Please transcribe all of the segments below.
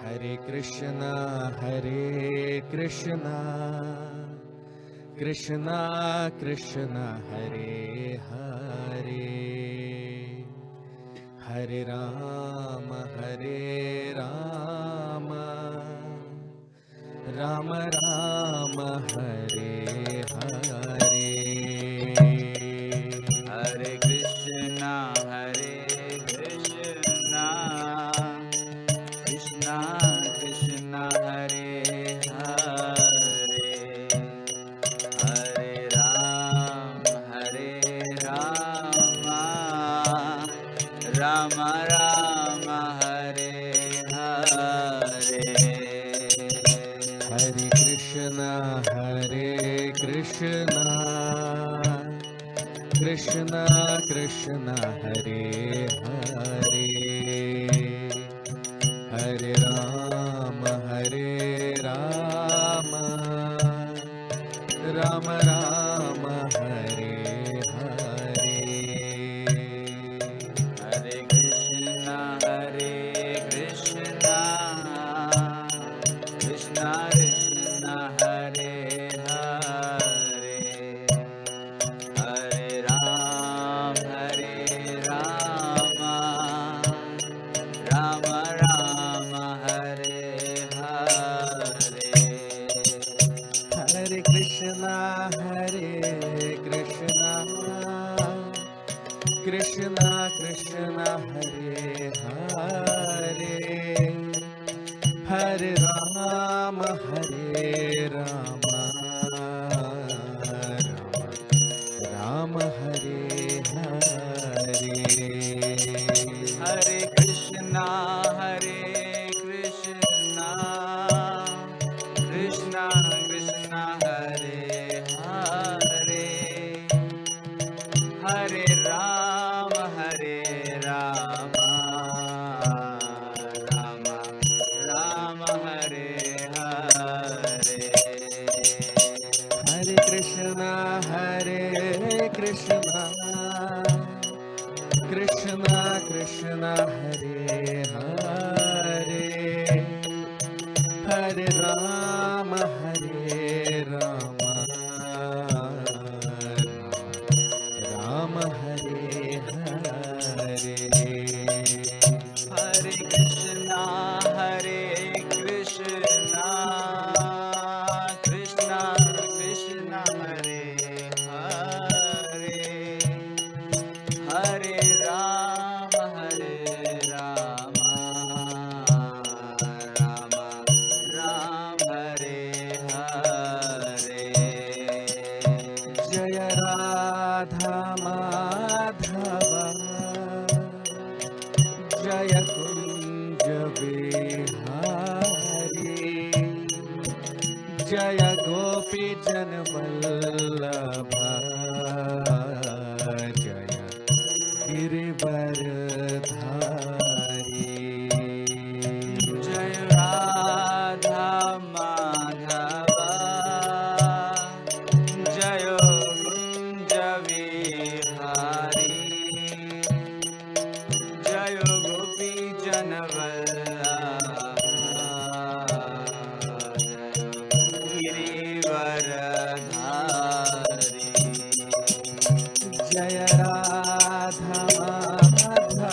Hare Krishna, Krishna Krishna Hare Hare, Hare Rama, Rama Rama, Hare Hare. Hare Krishna, Krishna Krishna Hare Hare, Hare Rama, Rama Rama, Hare Hare. Hare Krishna, Krishna Krishna Hare Hare, Hare Rama, Rama Rama, Hare Hare. Hare Krishna, Krishna Krishna Hare Hare, Hare Rama, Rama Rama, Hare Hare. Hare Krishna, Krishna Krishna Hare Hare, Hare Rama, Rama Rama, Hare Hare. Hare Krishna, Krishna Krishna Hare Hare, Hare Rama, Rama Rama, Hare Hare. Hare Krishna, Krishna Krishna Hare Hare, Hare Rama, Rama Hare Hare. Hare Krishna, Krishna Krishna Hare Hare, Hare Rama, Rama Rama, Hare Hare. Jaya Radha Madhava, Jaya Kunja Vihari, Jaya Gopi Janvallabha, Jaya Girivaradhari. Jai Radha Madhava, Jai Kunja Vihari, Jai Gopi Janvallabha, Girivaradhari. Jaya Radha Madhava,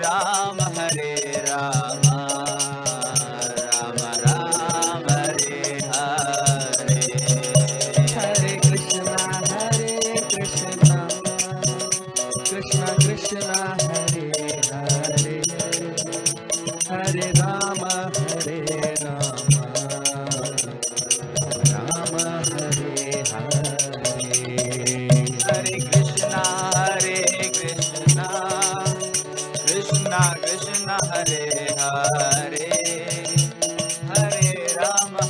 Ram Hare Ram Ram Ram Hare Hare Hare Krishna, Krishna Krishna, Hare Hare, Hare Rama, Rama Hare Hare. Hare Krishna, Krishna Krishna, Hare Hare, Hare Rama,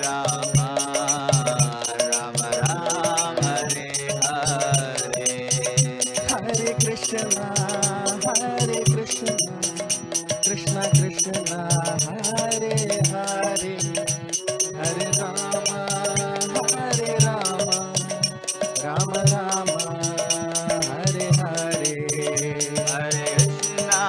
Rama Rama, Hare Hare. Hare Krishna, Krishna Krishna, Hare Hare, Hare Rama, Rama Rama, Hare Hare. Hare Krishna,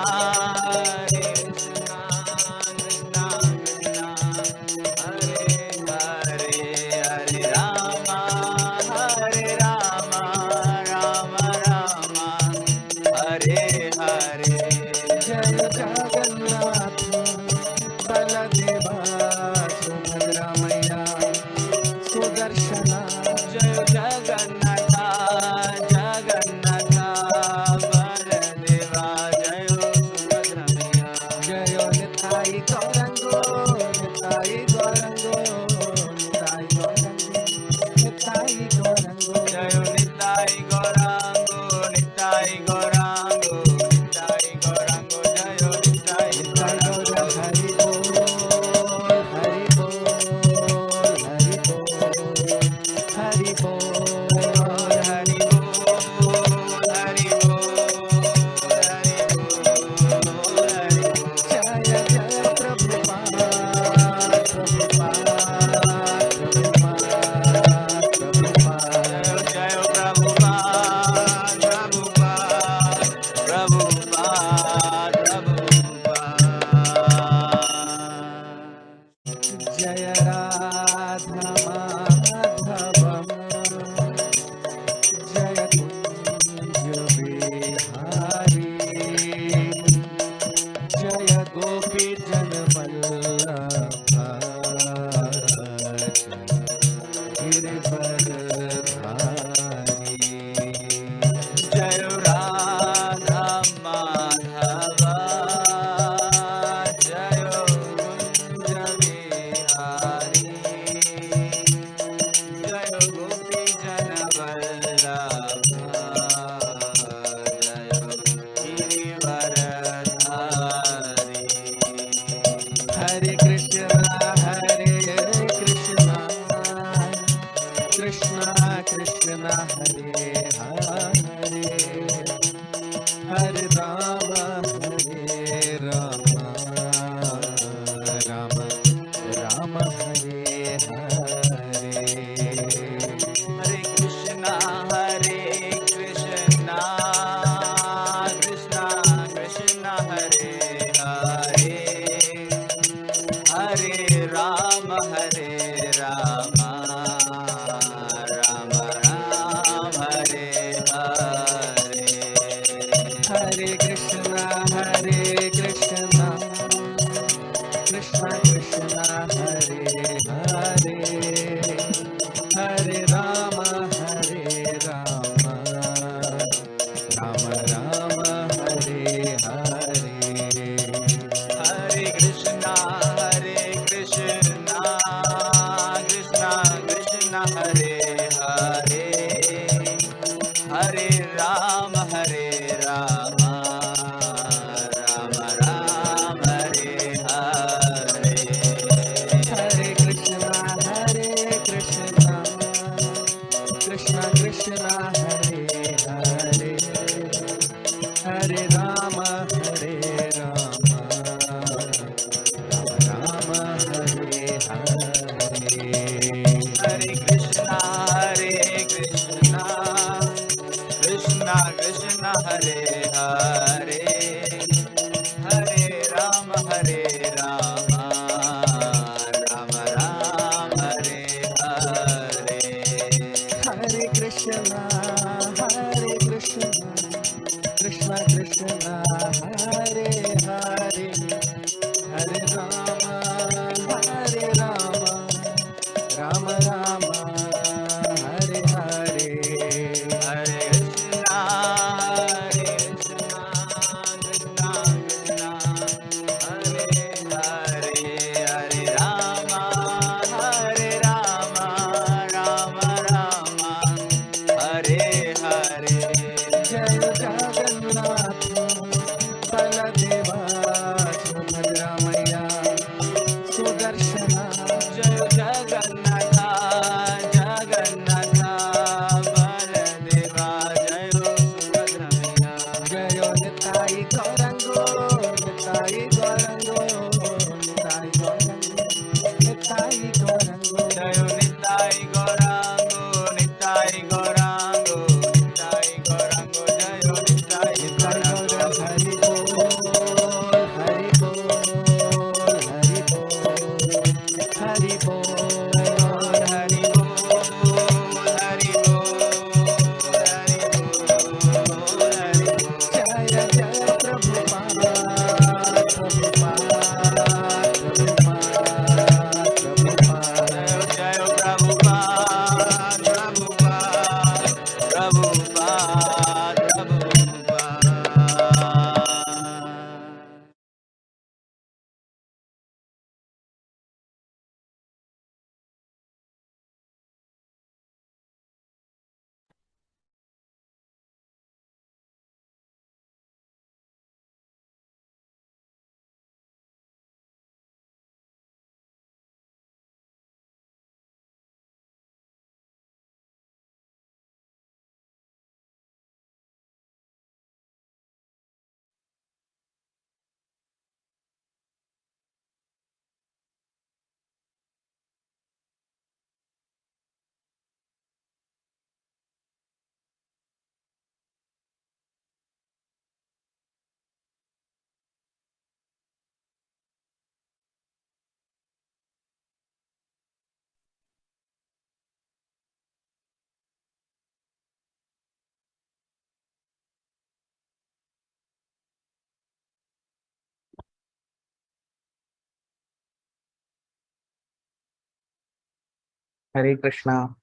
Hare Krishna.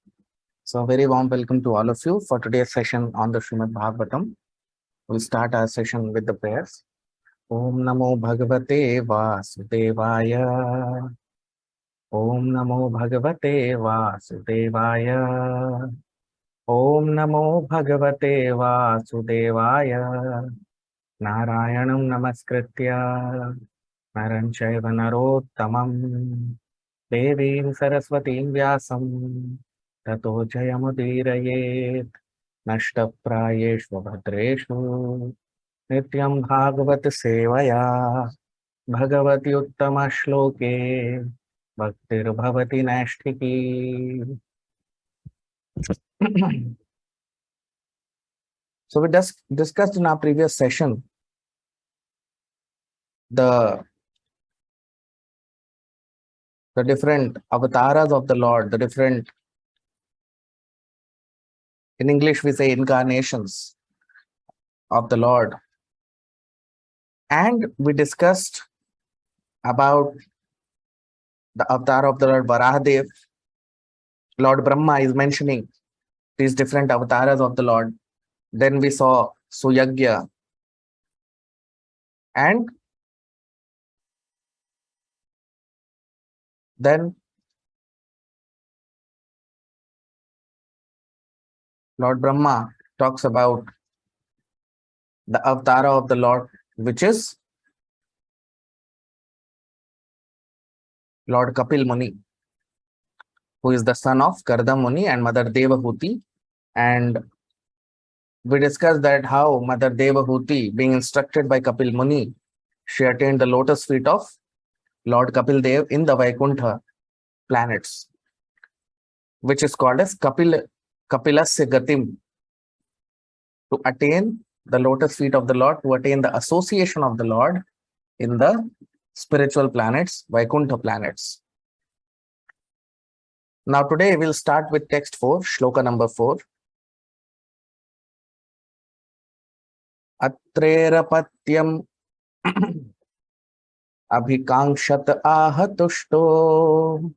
So, very warm welcome to all of you for today's session on the Srimad Bhagavatam. We'll start our session with the prayers. Om Namo Bhagavate Vasudevaya. Om Namo Bhagavate Vasudevaya. Om Namo Bhagavate Vasudevaya. Narayanam Namaskritya. Naran Chaiva Narottamam. Devim Saraswatim Vyasam. Tato Jayamudiraye. नष्टप्रायेषु भद्रेषु नित्यं भागवत सेवया भगवति उत्तमश्लोके भक्तिर्भवति नैष्ठिकी. So we just discussed in our previous session the different avatars of the Lord, the different, in English we say incarnations of the Lord. And we discussed about the avatar of the Lord Varahadev. Lord Brahma is mentioning these different avatars of the Lord. Then we saw Suyagya, and then Lord Brahma talks about the avatara of the Lord, which is Lord Kapil Muni, who is the son of Karda Muni and Mother Devahuti. And we discussed that how Mother Devahuti, being instructed by Kapil Muni, she attained the lotus feet of Lord Kapil Dev in the Vaikuntha planets, which is called as Kapilasya Gatim. To attain the lotus feet of the Lord, to attain the association of the Lord in the spiritual planets, Vaikuntha planets. Now today we'll start with text 4, shloka number 4. Atrerapatyam abhikankshat ahatushto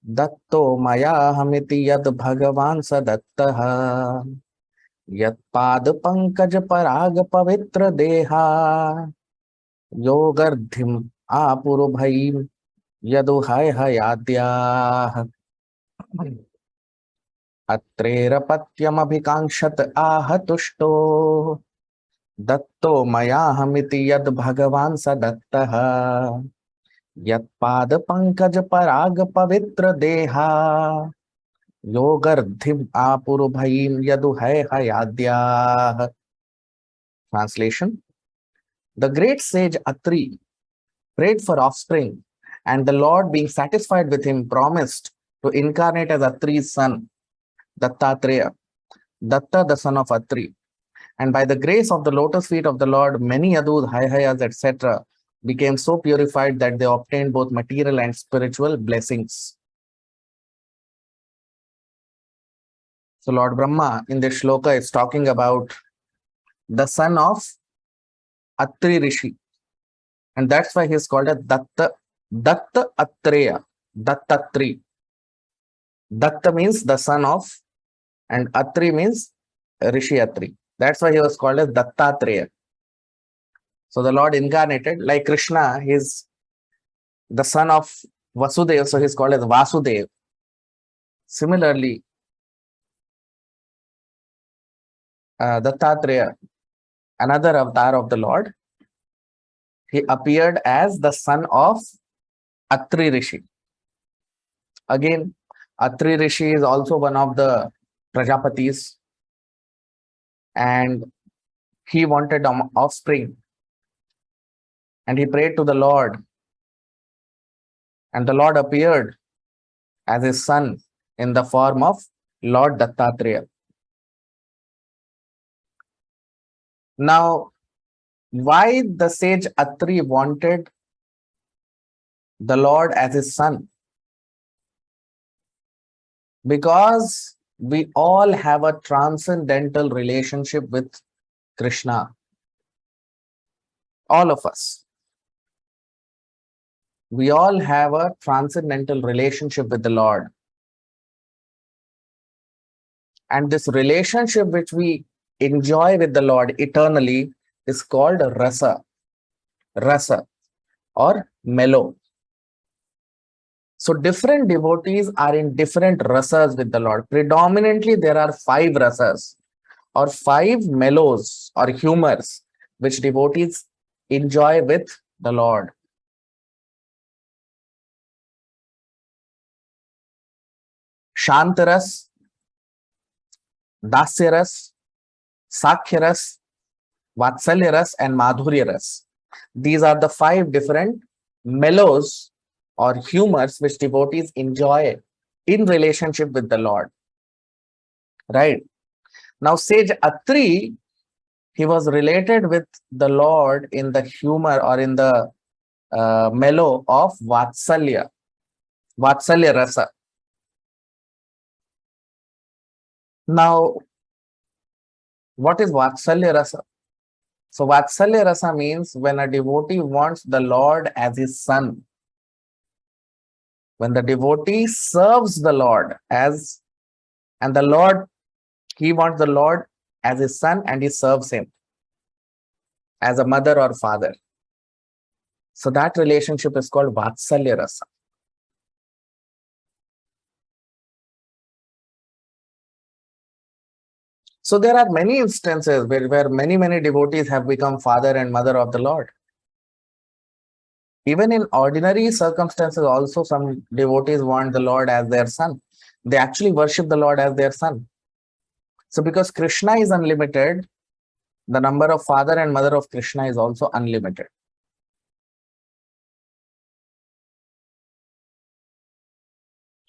datto mayahamiti yad bhagavan sadattaha yat pad pankaj parag pavitra deha yogardhim apurubhaim yaduhai hayadyah. Atrerapatyam abhikankshat ahatushto datto mayahamiti yad bhagavan sadattaha yat pad pankaj parag pavitra deha yogardhim apurubhaim yaduhai hayadyah. Translation: the great sage Atri prayed for offspring, and the Lord, being satisfied with him, promised to incarnate as Atri's son, Dattatreya, Datta the son of Atri. And by the grace of the lotus feet of the Lord, many Yadus, Haihayas, etc. became so purified that they obtained both material and spiritual blessings. So Lord Brahma in this shloka is talking about the son of Atri Rishi. And that's why he is called as Datta Atreya, Dattatri. Datta means the son of, and Atri means Rishi Atri. That's why he was called as Dattatreya. So the Lord incarnated, like Krishna, he is the son of Vasudeva, so he is called as Vasudeva. Similarly, Dattatreya, another avatar of the Lord, he appeared as the son of Atri Rishi. Again, Atri Rishi is also one of the Prajapatis, and he wanted offspring, and he prayed to the Lord, and the Lord appeared as his son in the form of Lord Dattatreya. Now, why the sage Atri wanted the Lord as his son? Because we all have a transcendental relationship with Krishna. All of us. We all have a transcendental relationship with the Lord. And this relationship which we enjoy with the Lord eternally is called rasa or mellow. So different devotees are in different rasas with the Lord. Predominantly, there are 5 rasas or 5 mellows or humors which devotees enjoy with the Lord. Shantaras, Dasyaras, Sakhyaras, Vatsalyaras, and Madhuryaras. These are the 5 different mellows or humors which devotees enjoy in relationship with the Lord. Right? Now, sage Atri, he was related with the Lord in the humor or in the mellow of Vatsalya Rasa. Now, what is Vatsalya Rasa? So, Vatsalya Rasa means when a devotee wants the Lord as his son. When the devotee serves the Lord and the Lord, he wants the Lord as his son and he serves him as a mother or father. So that relationship is called Vatsalya Rasa. So there are many instances where many devotees have become father and mother of the Lord. Even in ordinary circumstances also, some devotees want the Lord as their son. They actually worship the Lord as their son. So because Krishna is unlimited, the number of father and mother of Krishna is also unlimited.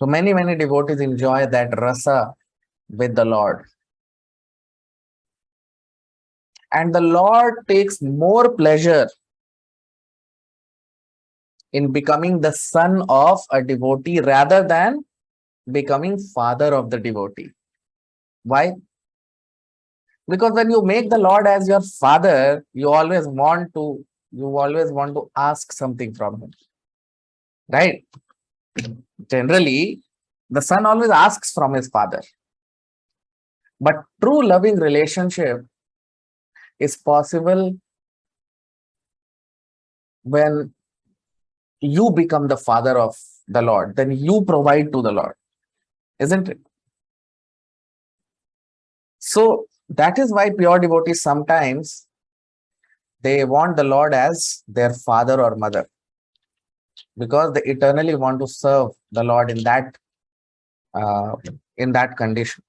So many devotees enjoy that rasa with the Lord. And the Lord takes more pleasure in becoming the son of a devotee rather than becoming father of the devotee. Why? Because when you make the Lord as your father, you always want to ask something from him. Right? Generally, the son always asks from his father. But true loving relationship is possible when you become the father of the Lord, then you provide to the Lord, isn't it? So that is why pure devotees sometimes they want the Lord as their father or mother, because they eternally want to serve the Lord in that condition.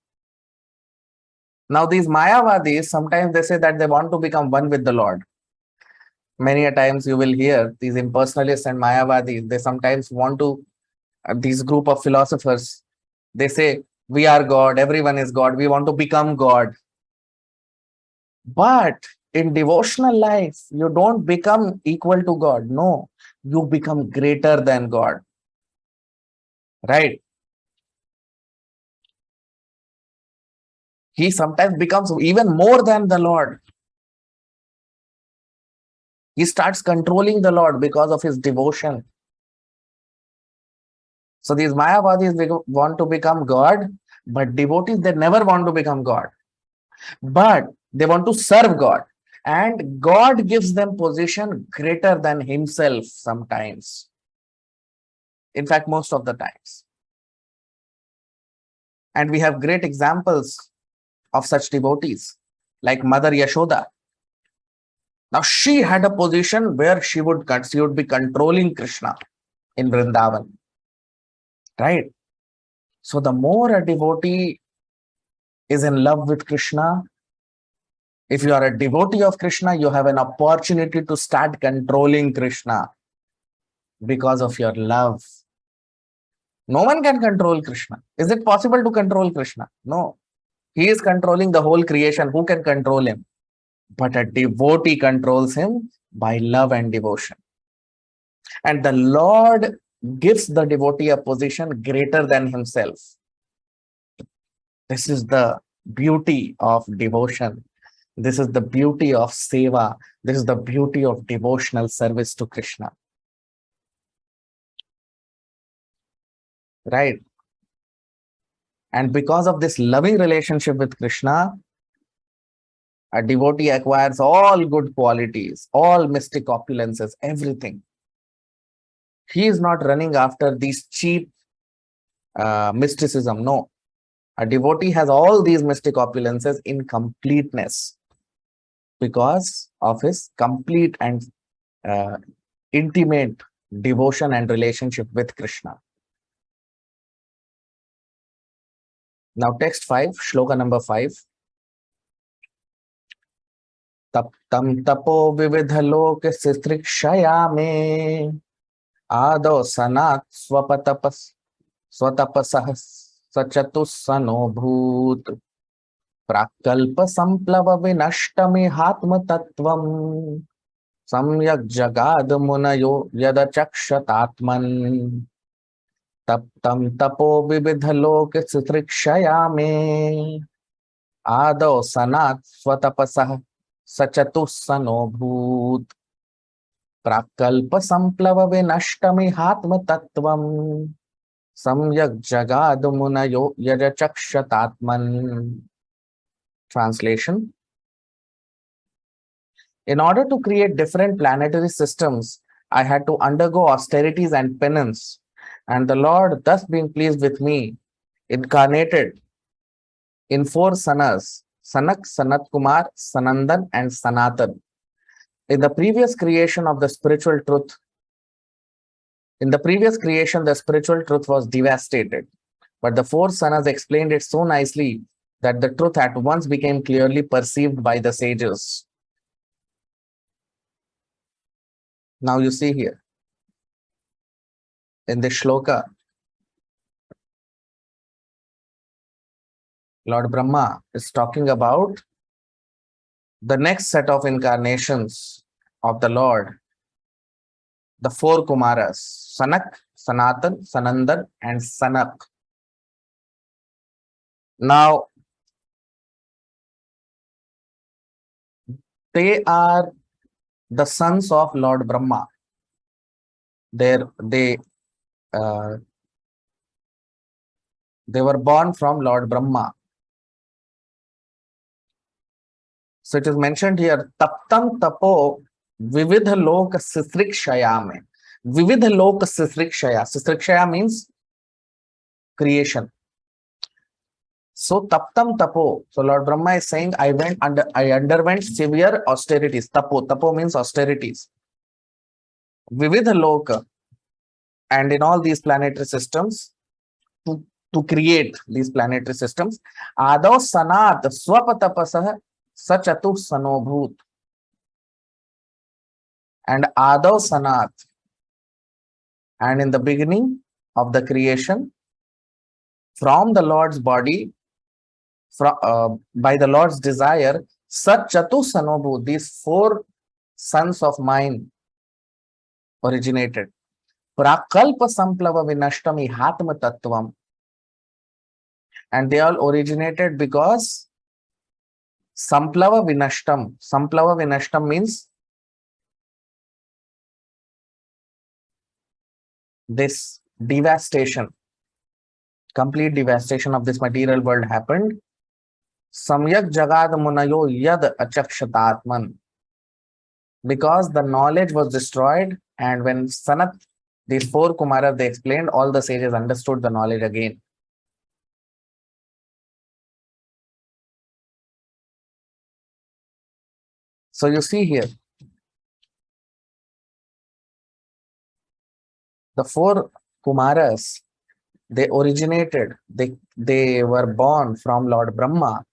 Now these Mayavadis, sometimes they say that they want to become one with the Lord. Many a times you will hear these impersonalists and Mayavadis, they sometimes want to, these group of philosophers, they say, we are God, everyone is God, we want to become God. But in devotional life, you don't become equal to God. No, you become greater than God. Right? He sometimes becomes even more than the Lord. He starts controlling the Lord because of his devotion. So these Mayavadis, they want to become God, but devotees, they never want to become God. But they want to serve God. And God gives them position greater than himself sometimes. In fact, most of the times. And we have great examples of such devotees, like Mother Yashoda. Now, she had a position where she would be controlling Krishna in Vrindavan. Right? So the more a devotee is in love with Krishna, if you are a devotee of Krishna, you have an opportunity to start controlling Krishna because of your love. No one can control Krishna. Is it possible to control Krishna? No. He is controlling the whole creation. Who can control him? But a devotee controls him by love and devotion. And the Lord gives the devotee a position greater than himself. This is the beauty of devotion. This is the beauty of seva. This is the beauty of devotional service to Krishna. Right? And because of this loving relationship with Krishna, a devotee acquires all good qualities, all mystic opulences, everything. He is not running after these cheap mysticism. No, a devotee has all these mystic opulences in completeness because of his complete and uh, intimate devotion and relationship with Krishna. Now, text 5, shloka number 5. Taptam tapo vividhalok sitrikshaya me ado sanat swatapasah sachatusano bhut prakalpa samplava vinashtamihatma tattvam samyak jagad munayo yadachakshatatman taptam tapo vividhalok sitrikshaya me ado sanat swatapasah सचतुस्सनो भूत प्राकल्प संप्लव विनष्टमिहात्म तत्वम सम्यक जगाद मुनयो यजचक्षतात्मन. Translation: in order to create different planetary systems, I had to undergo austerities and penance, and the Lord, thus being pleased with me, incarnated in 4 sanas: Sanak, Sanat Kumar, Sanandan, and Sanatan. In the previous creation, the spiritual truth was devastated, but the 4 sanas explained it so nicely that the truth at once became clearly perceived by the sages. Now you see here, in this shloka, Lord Brahma is talking about the next set of incarnations of the Lord, the 4 Kumaras, Sanak, Sanatan, Sanandan, and Sanak. Now, they are the sons of Lord Brahma. They were born from Lord Brahma. So it is mentioned here, Taptam Tapo Vividha Lok Sisrikshayame. Vividha Lok Sisrikshaya. Sisrikshaya means creation. So Taptam Tapo. So Lord Brahma is saying, I underwent severe austerities. Tapo means austerities. Vividha Loka. And in all these planetary systems, to create these planetary systems, Adav Sanat Swapatapasah Sachatu Sanobhut. And Adav Sanat. And in the beginning of the creation, from the Lord's body, by the Lord's desire, Sachatu Sanobhut, these 4 sons of mine originated. Prakalpa Samplava Vinashtami Hatma Tattvam. And they all originated because Samplava Vinashtam. Samplava Vinashtam means this devastation, complete devastation of this material world happened. Samyak Jagad Munayo Yad Achakshatatman. Because the knowledge was destroyed, and when Sanat, these 4 Kumaras, they explained, all the sages understood the knowledge again. So you see here, the 4 Kumaras, they originated, they were born from Lord Brahma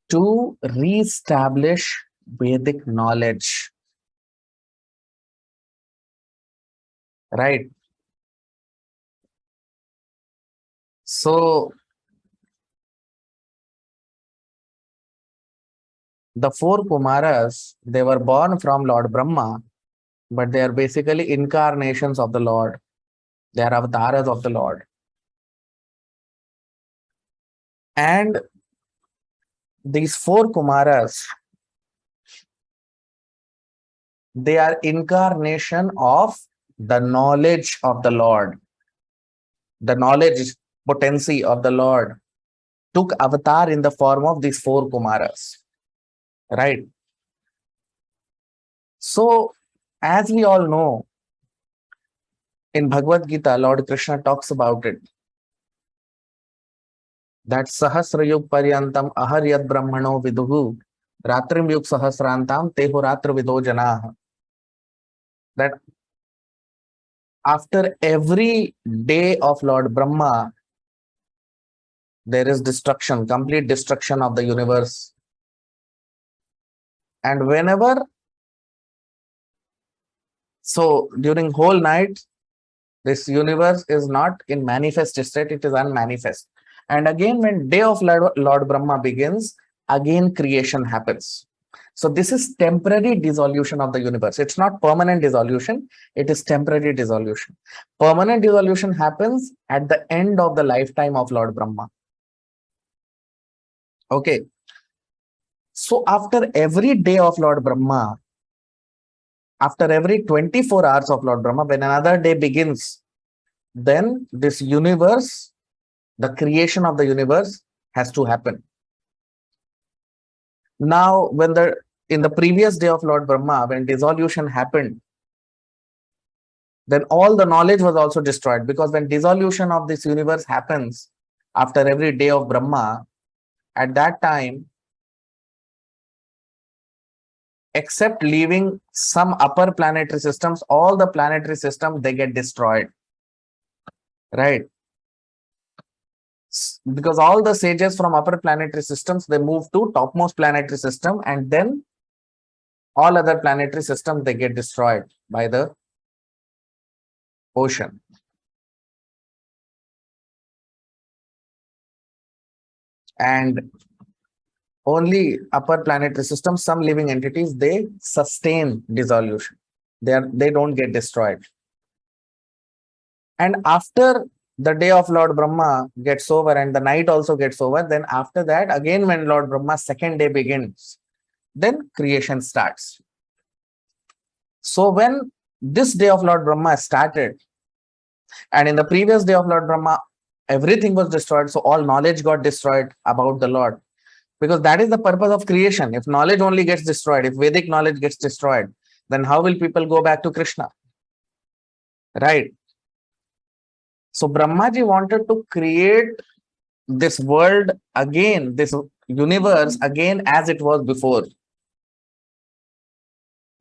to re-establish Vedic knowledge. Right? So the 4 Kumaras, they were born from Lord Brahma, but they are basically incarnations of the Lord. They are avatars of the Lord. And these 4 Kumaras, they are incarnation of the knowledge of the Lord. The knowledge potency of the Lord took avatar in the form of these four Kumaras, right? So, as we all know, in Bhagavad Gita, Lord Krishna talks about it, that Sahasra Yug Paryantam Aharyad Brahmano Viduhu Ratrim Yug Sahasrantam Teho Ratra Vido Janah. That after every day of Lord Brahma, there is destruction, complete destruction of the universe. And whenever, so during whole night, this universe is not in manifest state, it is unmanifest. And again, when day of Lord Brahma begins, again creation happens. So this is temporary dissolution of the universe. It's not permanent dissolution, it is temporary dissolution. Permanent dissolution happens at the end of the lifetime of Lord Brahma. Okay. So after every day of Lord Brahma, after every 24 hours of Lord Brahma, when another day begins, then this universe, the creation of the universe has to happen. Now, when in the previous day of Lord Brahma, when dissolution happened, then all the knowledge was also destroyed, because when dissolution of this universe happens after every day of Brahma, at that time, except leaving some upper planetary systems, all the planetary systems, they get destroyed, right? Because all the sages from upper planetary systems, they move to topmost planetary system, and then all other planetary systems, they get destroyed by the ocean. And only upper planetary systems, some living entities, they sustain dissolution. They don't get destroyed. And after the day of Lord Brahma gets over and the night also gets over, then after that, again, when Lord Brahma's second day begins, then creation starts. So when this day of Lord Brahma started, and in the previous day of Lord Brahma, everything was destroyed, so all knowledge got destroyed about the Lord. Because that is the purpose of creation. If knowledge only gets destroyed, if Vedic knowledge gets destroyed, then how will people go back to Krishna? Right? So Brahmaji wanted to create this world again, this universe again as it was before.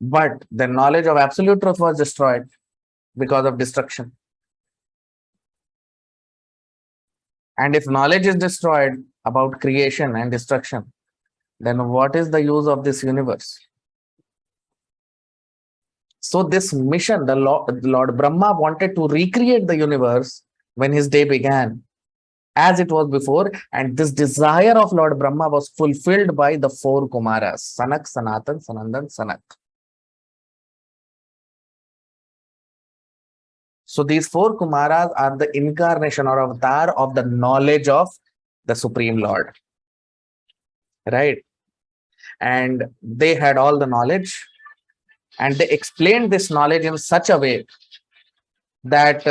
But the knowledge of absolute truth was destroyed because of destruction. And if knowledge is destroyed about creation and destruction, then what is the use of this universe? So this mission, the Lord Brahma wanted to recreate the universe when his day began as it was before, and this desire of Lord Brahma was fulfilled by the four Kumaras, Sanak, Sanatan, Sanandan, Sanak. So these four Kumaras are the incarnation or avatar of the knowledge of the Supreme Lord, right? And they had all the knowledge, and they explained this knowledge in such a way that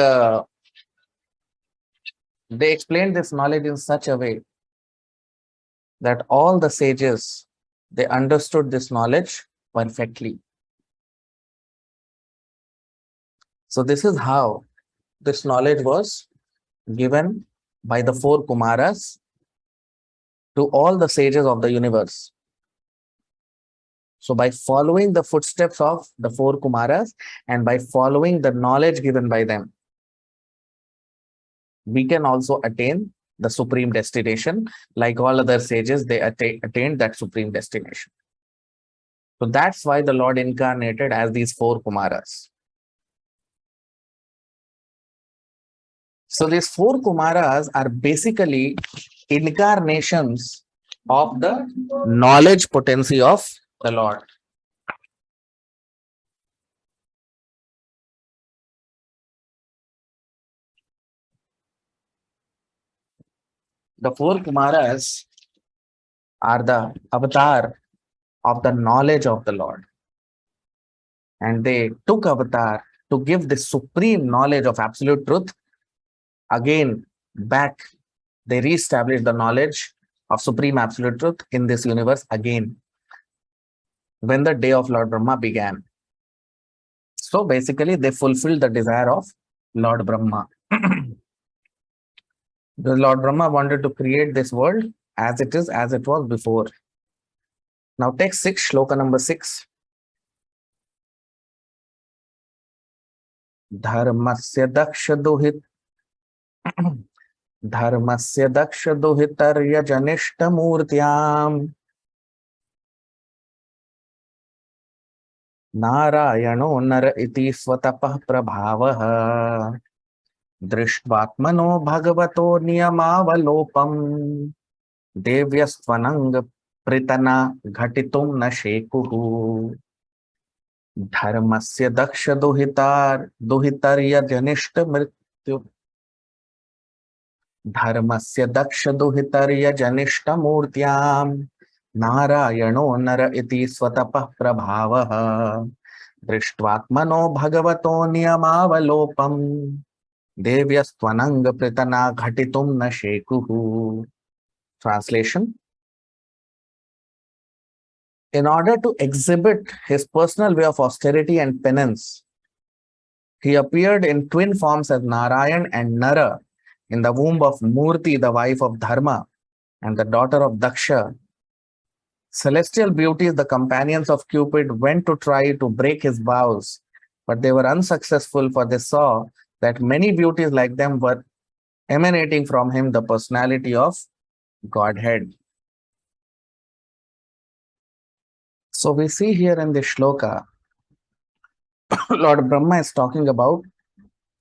all the sages, they understood this knowledge perfectly. So this is how this knowledge was given by the four Kumaras to all the sages of the universe. So by following the footsteps of the four Kumaras and by following the knowledge given by them, we can also attain the supreme destination. Like all other sages, they attained that supreme destination. So that's why the Lord incarnated as these four Kumaras. So these four Kumaras are basically incarnations of the knowledge potency of the Lord. The four Kumaras are the avatar of the knowledge of the Lord. And they took avatar to give the supreme knowledge of absolute truth again back. They re-established the knowledge of Supreme Absolute Truth in this universe again when the day of Lord Brahma began. So basically, they fulfilled the desire of Lord Brahma. The Lord Brahma wanted to create this world as it is, as it was before. Now take 6, shloka number 6. Dharmasya daksha duhit Dharmasya daksha duhitarya janishta murtyam Narayano nar iti swatapah prabhavah Drishtvatmano bhagavato niyamavalopam Devyastvanang pritana ghatitum na shekuhu Dharmasya daksha duhitarya janishta mrityu Dharmasya daksha duhitarya janishta murtyam Narayano nar iti swatapah prabhavah Drishtvatmano bhagavato niyamavalopam Devyastvanang pritana ghatitum na shekuhu. Translation: in order to exhibit his personal way of austerity and penance, he appeared in twin forms as Narayan and Nara in the womb of Murti, the wife of Dharma, and the daughter of Daksha. Celestial beauties, the companions of Cupid, went to try to break his vows, but they were unsuccessful, for they saw that many beauties like them were emanating from him, the personality of Godhead. So we see here in this shloka, Lord Brahma is talking about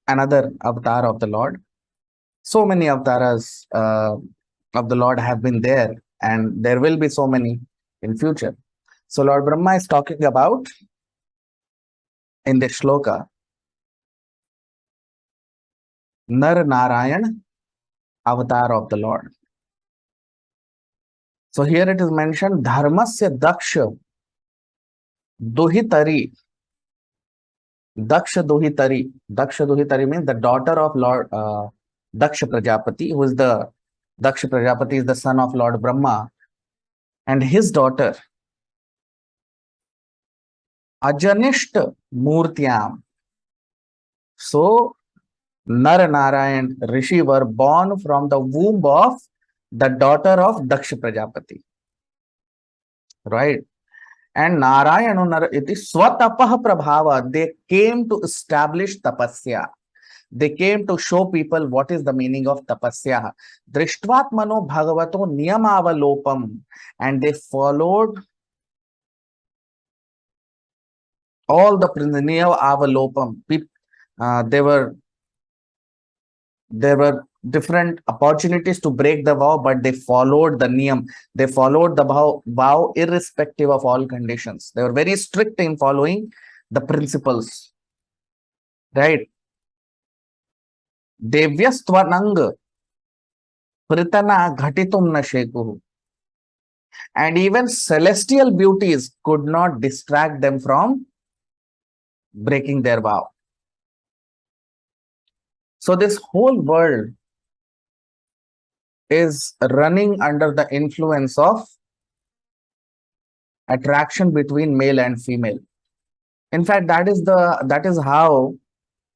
another avatar of the Lord. So many avatars of the Lord have been there, and there will be so many in future. So Lord Brahma is talking about, in this shloka, Nar Narayan, avatar of the Lord. So here it is mentioned, Dharmasya Daksha Duhitari. Daksha Duhitari. Daksha Duhitari means the daughter of Lord Daksha Prajapati, who is the Daksha Prajapati is the son of Lord Brahma, and his daughter Ajanishta Murtyam. So Nar Narayan Rishi were born from the womb of the daughter of Daksha Prajapati. Right? And Narayana Nar iti swatapah prabhava. They came to establish tapasya. They came to show people what is the meaning of tapasya. Drishtvatmano bhagavato niyamavalopam. And they followed all the niyamavalopam. There were different opportunities to break the vow, but they followed the niyam. They followed the vow irrespective of all conditions. They were very strict in following the principles. Right? Devyastvanang pritana ghatitum na shekuhu. And even celestial beauties could not distract them from breaking their vow. So this whole world is running under the influence of attraction between male and female. In fact, that is how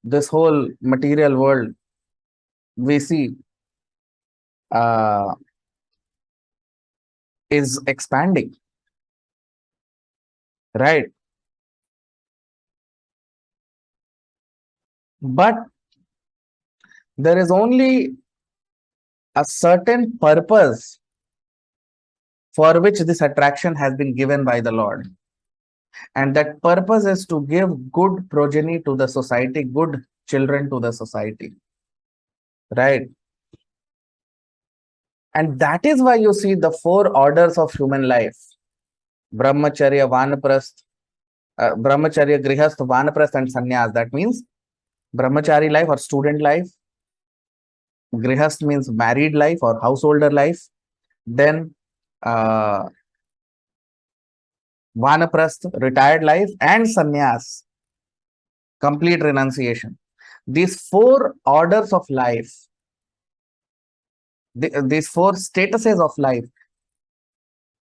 this whole material world we see is expanding. Right? But there is only a certain purpose for which this attraction has been given by the Lord. And that purpose is to give good progeny to the society, good children to the society. Right? And that is why you see the 4 orders of human life. Brahmacharya, Vanaprasth, Brahmacharya, Grihasth, Vanaprasth and Sannyas. That means Brahmachari life or student life. Grihasth means married life or householder life. Then Vanaprasth, retired life, and Sannyas, complete renunciation. These 4 orders of life these four statuses of life.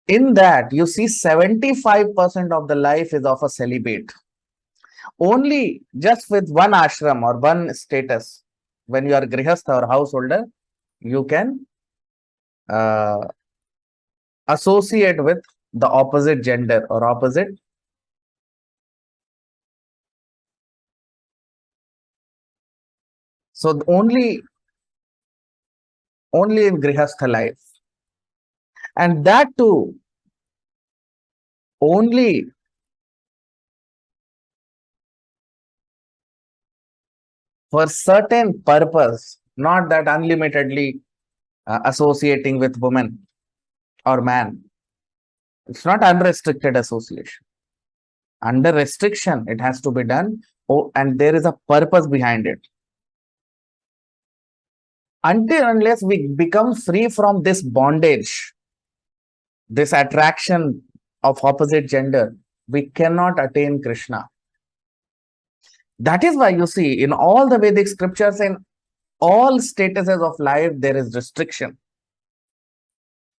In that, you see 75% of the life is of a celibate. Only just with one ashram or one status, when you are grihastha or householder, you can uh, associate with the opposite gender or opposite. So only in grihastha life, and that too only for certain purpose, not that unlimitedly associating with woman or man. It's not unrestricted association. Under restriction, it has to be done. Oh, and there is a purpose behind it. Until unless we become free from this bondage, this attraction of opposite gender, we cannot attain Krishna. That is why you see in all the Vedic scriptures, in all statuses of life, there is restriction.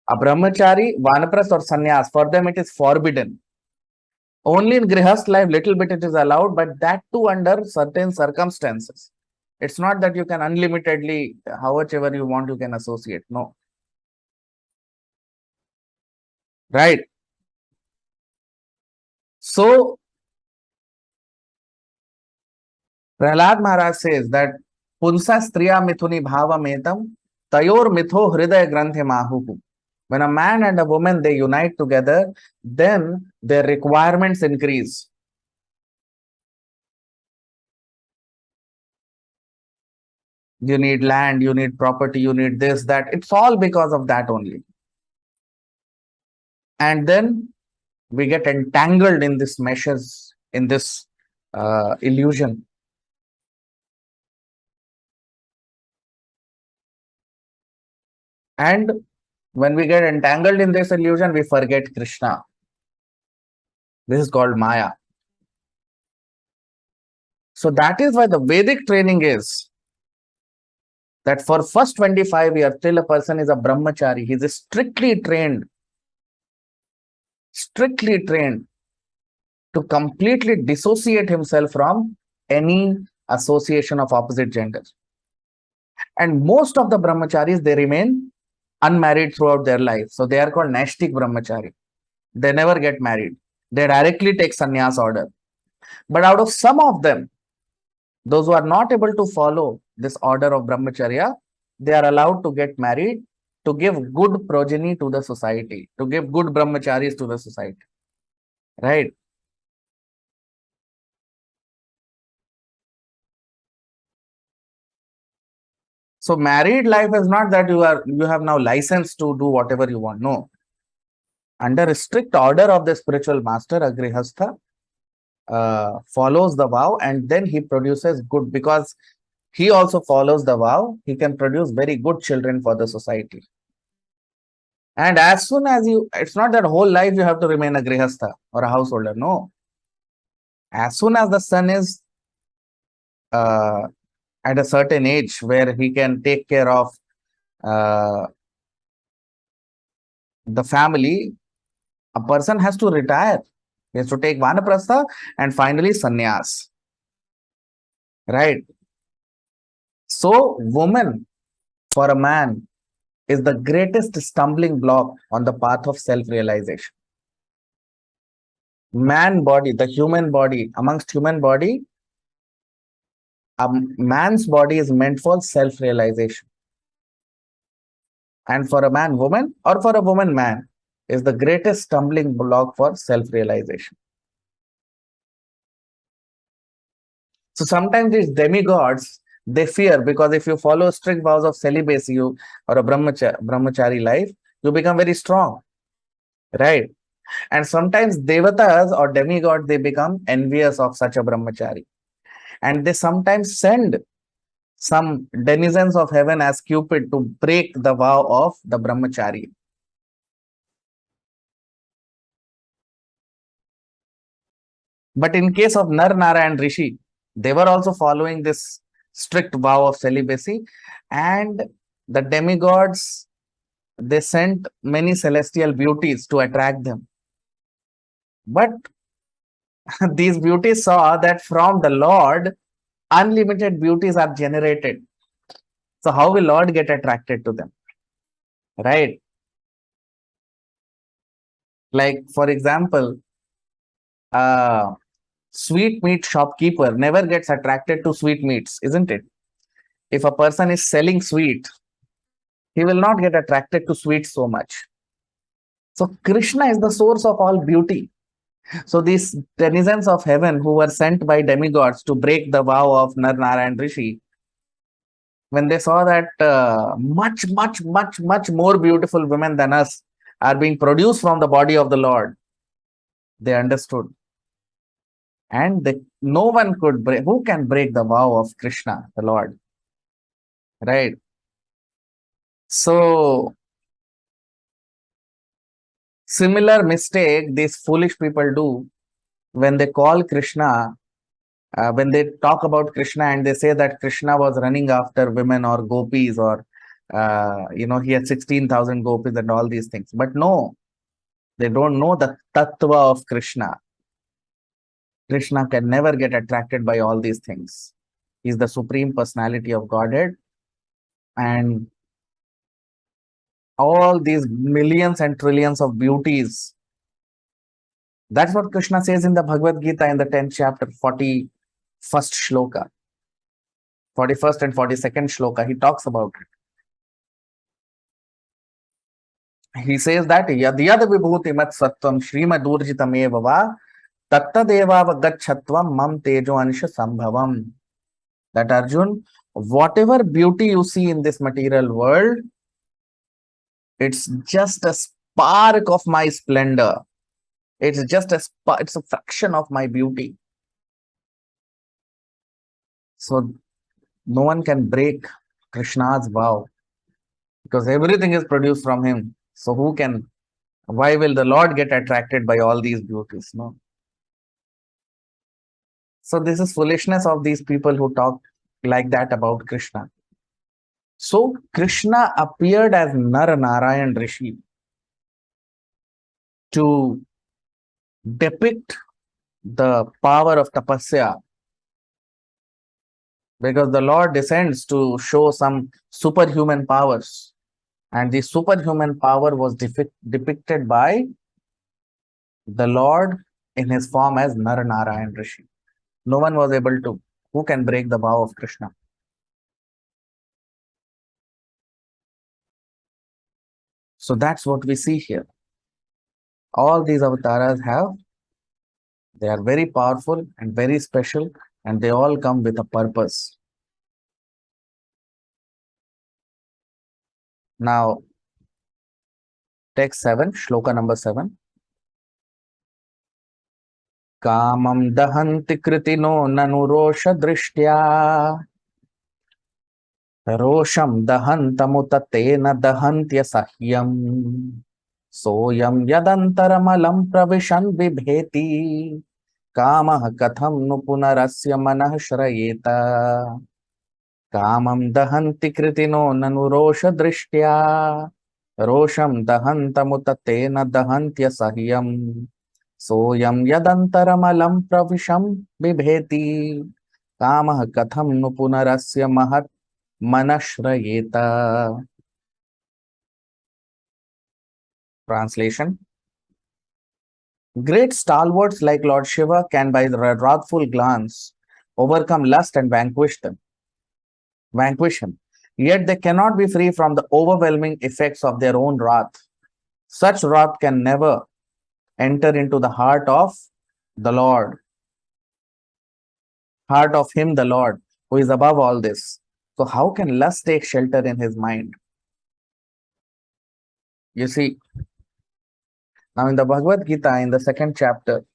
A brahmachari, vanaprasth or sannyas, for them it is forbidden. Only in grihast life, little bit it is allowed, but that too under certain circumstances. It's not that you can unlimitedly, however you want, you can associate. No. Right. So, Prahlad Maharaj says that Punsa Striya Mithuni Bhava Metam Tayor Mitho Hridaya Granthe Mahuhu. When a man and a woman they unite together, then their requirements increase. You need land, you need property, you need this, that. It's all because of that only. And then we get entangled in this meshes, in this illusion. And when we get entangled in this illusion, we forget Krishna. This is called Maya. So that is why the Vedic training is that for first 25 years, till a person is a brahmachari, he is strictly trained to completely dissociate himself from any association of opposite genders. And most of the brahmacharis, they remain unmarried throughout their life. So they are called Naishtik brahmachari. They never get married. They directly take sannyas order. But out of some of them, those who are not able to follow this order of brahmacharya, they are allowed to get married to give good progeny to the society, to give good brahmacharis to the society. Right? So married life is not that you have now license to do whatever you want. No. Under a strict order of the spiritual master, a grihastha follows the vow and then he produces good, because he also follows the vow, he can produce very good children for the society. And as soon as it's not that whole life you have to remain a grihastha or a householder. No. As soon as the son is at a certain age where he can take care of the family, a person has to retire. He has to take vanaprastha and finally sannyas. Right? So, woman for a man is the greatest stumbling block on the path of self-realization. Man body, the human body, amongst human body, a man's body is meant for self-realization. And for a man, woman, or for a woman, man, is the greatest stumbling block for self-realization. So sometimes these demigods, they fear, because if you follow strict vows of celibacy or a brahmachari life, you become very strong. Right? And sometimes devatas or demigods, they become envious of such a brahmachari. And they sometimes send some denizens of heaven as Cupid to break the vow of the brahmachari. But in case of Nar, Nara and Rishi, they were also following this strict vow of celibacy. And The demigods, they sent many celestial beauties to attract them. But these beauties saw that from the Lord, unlimited beauties are generated. So how will Lord get attracted to them? Right? Like, for example, a sweet meat shopkeeper never gets attracted to sweet meats, isn't it? If a person is selling sweet, he will not get attracted to sweets so much. So Krishna is the source of all beauty. So these denizens of heaven who were sent by demigods to break the vow of Nar Narayan Rishi, when they saw that much more beautiful women than us are being produced from the body of the Lord, they understood. And no one could break, who can break the vow of Krishna, the Lord? Right? So, similar mistake these foolish people do when they call Krishna, when they talk about Krishna and they say that Krishna was running after women or gopis or, he had 16,000 gopis and all these things. But no, they don't know the tattva of Krishna. Krishna can never get attracted by all these things. He's the supreme personality of Godhead. And all these millions and trillions of beauties. That's what Krishna says in the Bhagavad Gita in the 10th chapter, 41st shloka, 41st and 42nd shloka. He talks about it. He says that yad yad vibhuti mat sattvam shrimad urjitam eva va tattadeva gachatvam mam tejo ansha sambhavam. That Arjun, whatever beauty you see in this material world, it's just a spark of my splendor. It's just it's a fraction of my beauty. So no one can break Krishna's vow because everything is produced from him. So why will the Lord get attracted by all these beauties? No. So this is foolishness of these people who talk like that about Krishna. So Krishna appeared as Nar Narayan Rishi to depict the power of tapasya, because the Lord descends to show some superhuman powers, and the superhuman power was depicted by the Lord in his form as Nar Narayan Rishi. No one was able to. Who can break the vow of Krishna? So that's what we see here. All these avatars they are very powerful and very special, and they all come with a purpose. Now, text 7, shloka number 7. Kamam dahanti kritino nanu rosha drishtya rosham dahantamuta tena dahantya sahyam soyam yadantaramalam pravishan bibheti kamah katham nu punarasya manah shrayeta. Kamam dahanti kritino nanu rosha drishtya rosham dahantamuta tena dahantya sahyam soyam yadantaramalam pravisham bibheti kamah katham nu punarasya mahat manashrayeta. Translation: great stalwarts like Lord Shiva can by the wrathful glance overcome lust and vanquish him. Yet they cannot be free from the overwhelming effects of their own wrath. Such wrath can never enter into the heart of the Lord, heart of him, the Lord, who is above all this. So how can lust take shelter in his mind? You see, now in the Bhagavad Gita, in the 2nd chapter,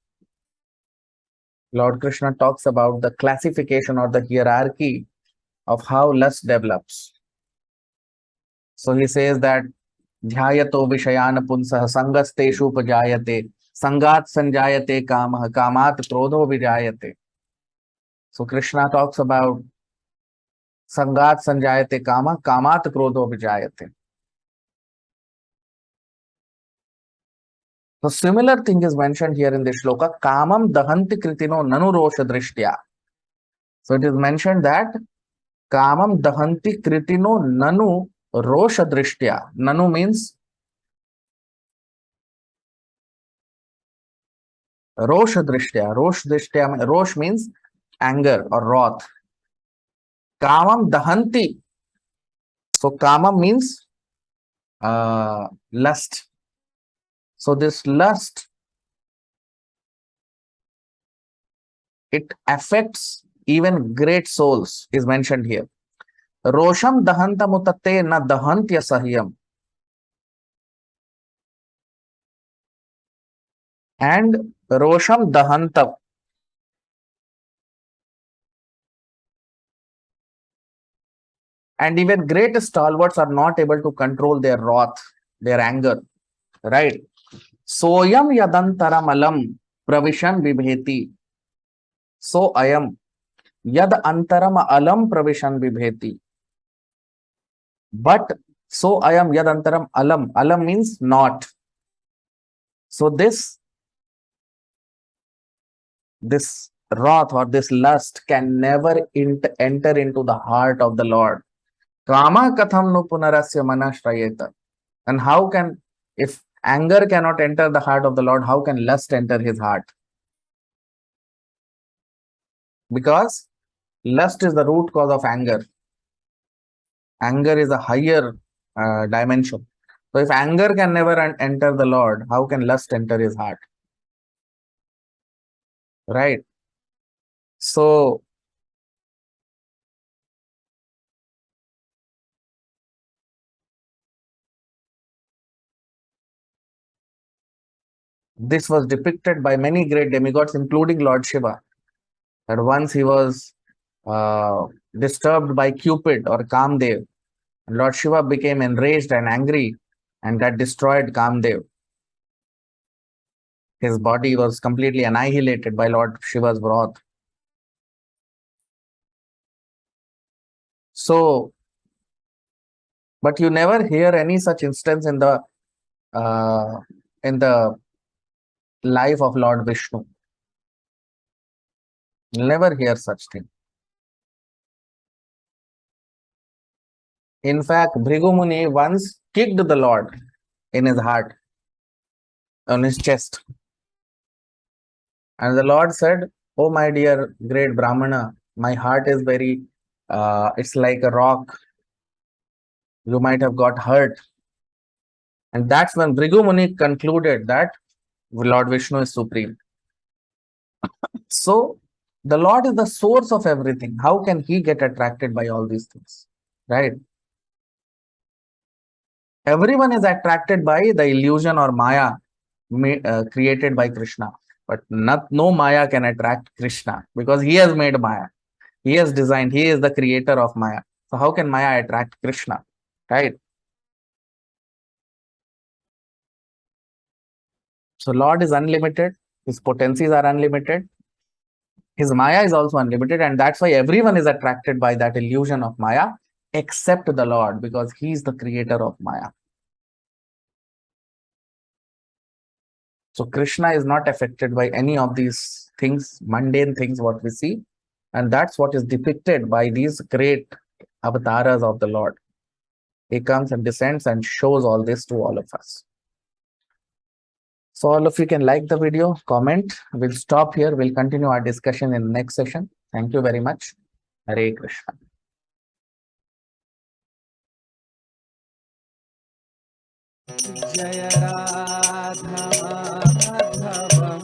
Lord Krishna talks about the classification or the hierarchy of how lust develops. So he says that dhyayato vishayana punsah sangasteshu upajayate sangat sanjayate kamah kamat krodho vijayate. So Krishna talks about संगात संजायते कामा कामात क्रोधो विजायते. So similar thing is mentioned here in this shloka. Kamam dahanti kritino nanu rosha drishtya. So it is mentioned that Kamam dahanti kritino nanu rosha drishtya. Nanu means rosha drishtya. Rosh means anger or wrath. Kamam dahanti. So Kamam means lust. So this lust, it affects even great souls, is mentioned here. Rosham dahanta mutate na dahantya sahyam. And Rosham dahanta. And even great stalwarts are not able to control their wrath, their anger. Right? Soyam yadantaram alam pravishan vibheti. So ayam yad antaram alam pravishan vibheti. But so ayam yad antaram alam. Alam means not. So this wrath or this lust can never enter into the heart of the Lord. Kama katham no punarasya manashrayeta. And how can, if anger cannot enter the heart of the Lord, how can lust enter his heart? Because lust is the root cause of anger. Anger is a higher dimension. So if anger can never enter the Lord, how can lust enter his heart? Right? So this was depicted by many great demigods, including Lord Shiva. That once he was disturbed by Cupid or Kamdev. Lord Shiva became enraged and angry, and that destroyed Kamdev. His body was completely annihilated by Lord Shiva's wrath. So, but you never hear any such instance in the life of Lord Vishnu. You'll never hear such thing. In fact, Bhrigu Muni once kicked the Lord in his heart, on his chest. And the Lord said, "Oh, my dear great Brahmana, my heart is very, it's like a rock. You might have got hurt." And that's when Bhrigu Muni concluded that Lord Vishnu is supreme. So, the Lord is the source of everything. How can he get attracted by all these things? Right? Everyone is attracted by the illusion or Maya created by Krishna. But no Maya can attract Krishna because he has made Maya. He has designed, he is the creator of Maya. So how can Maya attract Krishna? Right? So Lord is unlimited. His potencies are unlimited. His Maya is also unlimited. And that's why everyone is attracted by that illusion of Maya except the Lord, because he is the creator of Maya. So Krishna is not affected by any of these things, mundane things, what we see. And that's what is depicted by these great avatars of the Lord. He comes and descends and shows all this to all of us. So all of you can like the video, comment. We'll stop here. We'll continue our discussion in the next session. Thank you very much. Hare Krishna. Jaya Radha Madhavam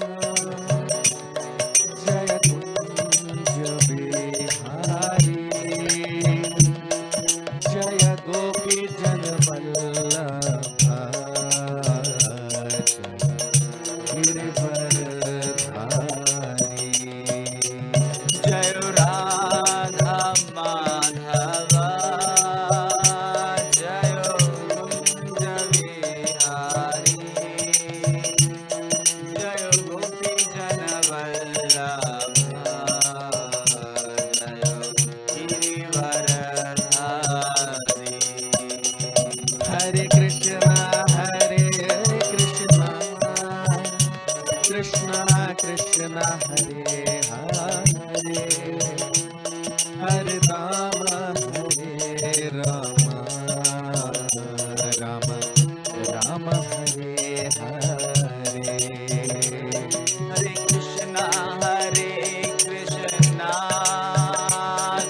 Jaya Kunja Bihari Jaya Gopi Janvallabha Girivardhari Jaya Radha Madhava Jaya Kunja Bihari हरे राम राम राम हरे हरे। हरे कृष्णा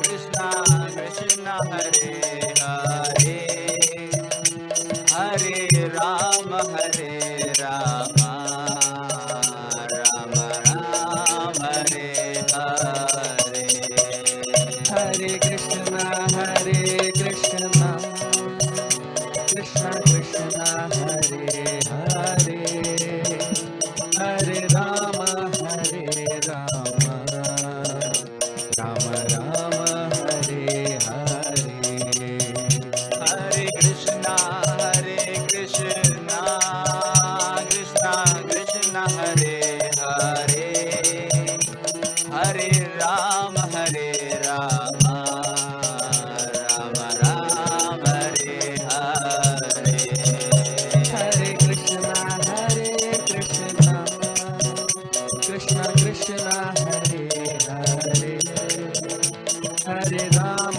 कृष्णा कृष्णा हरे हरे, हरे राम राम राम हरे हरे। हरे कृष्णा कृष्णा कृष्णा हरे हरे, हरे राम राम राम हरे हरे। हरे कृष्णा कृष्णा कृष्णा हरे हरे, हरे राम राम राम हरे हरे। हरे कृष्णा कृष्णा कृष्णा हरे हरे, हरे राम राम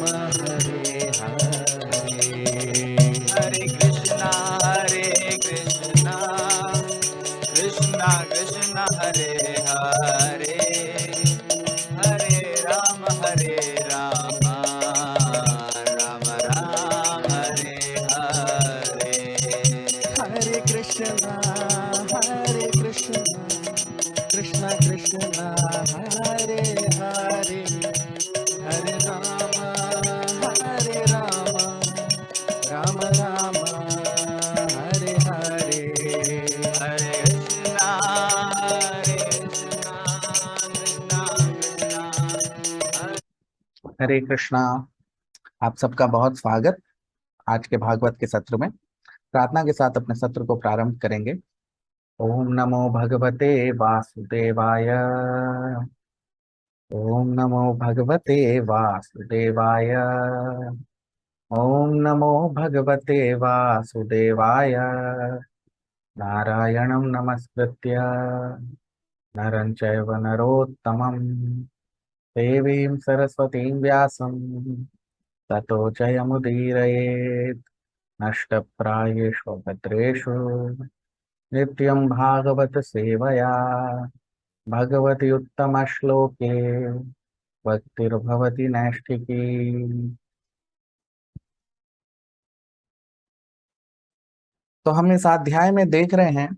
हरे हरे। हरे कृष्णा कृष्णा कृष्णा हरे हरे, हरे राम राम हरे हरे। हरे कृष्णा कृष्णा कृष्णा हरे हरे, हरे राम राम राम हरे हरे। हरे कृष्णा कृष्णा कृष्णा। हरे कृष्णा। आप सबका बहुत स्वागत आज के भागवत के सत्र में। प्रार्थना के साथ अपने सत्र को प्रारंभ करेंगे। ओम नमो भगवते वासुदेवाय। ओम नमो भगवते वासुदेवाय। ओम नमो भगवते वासुदेवाय। नारायणं नमस्कृत्य नरं चैव नरोत्तमं देवीं सरस्वतीं व्यासं ततो जयमुदीरयेत्। नष्टप्रायेषु भद्रेषु नित्यं भागवत सेवया भगवति उत्तमश्लोके भक्तिर्भवति नैष्ठिकी। तो हम इस अध्याय में देख रहे हैं,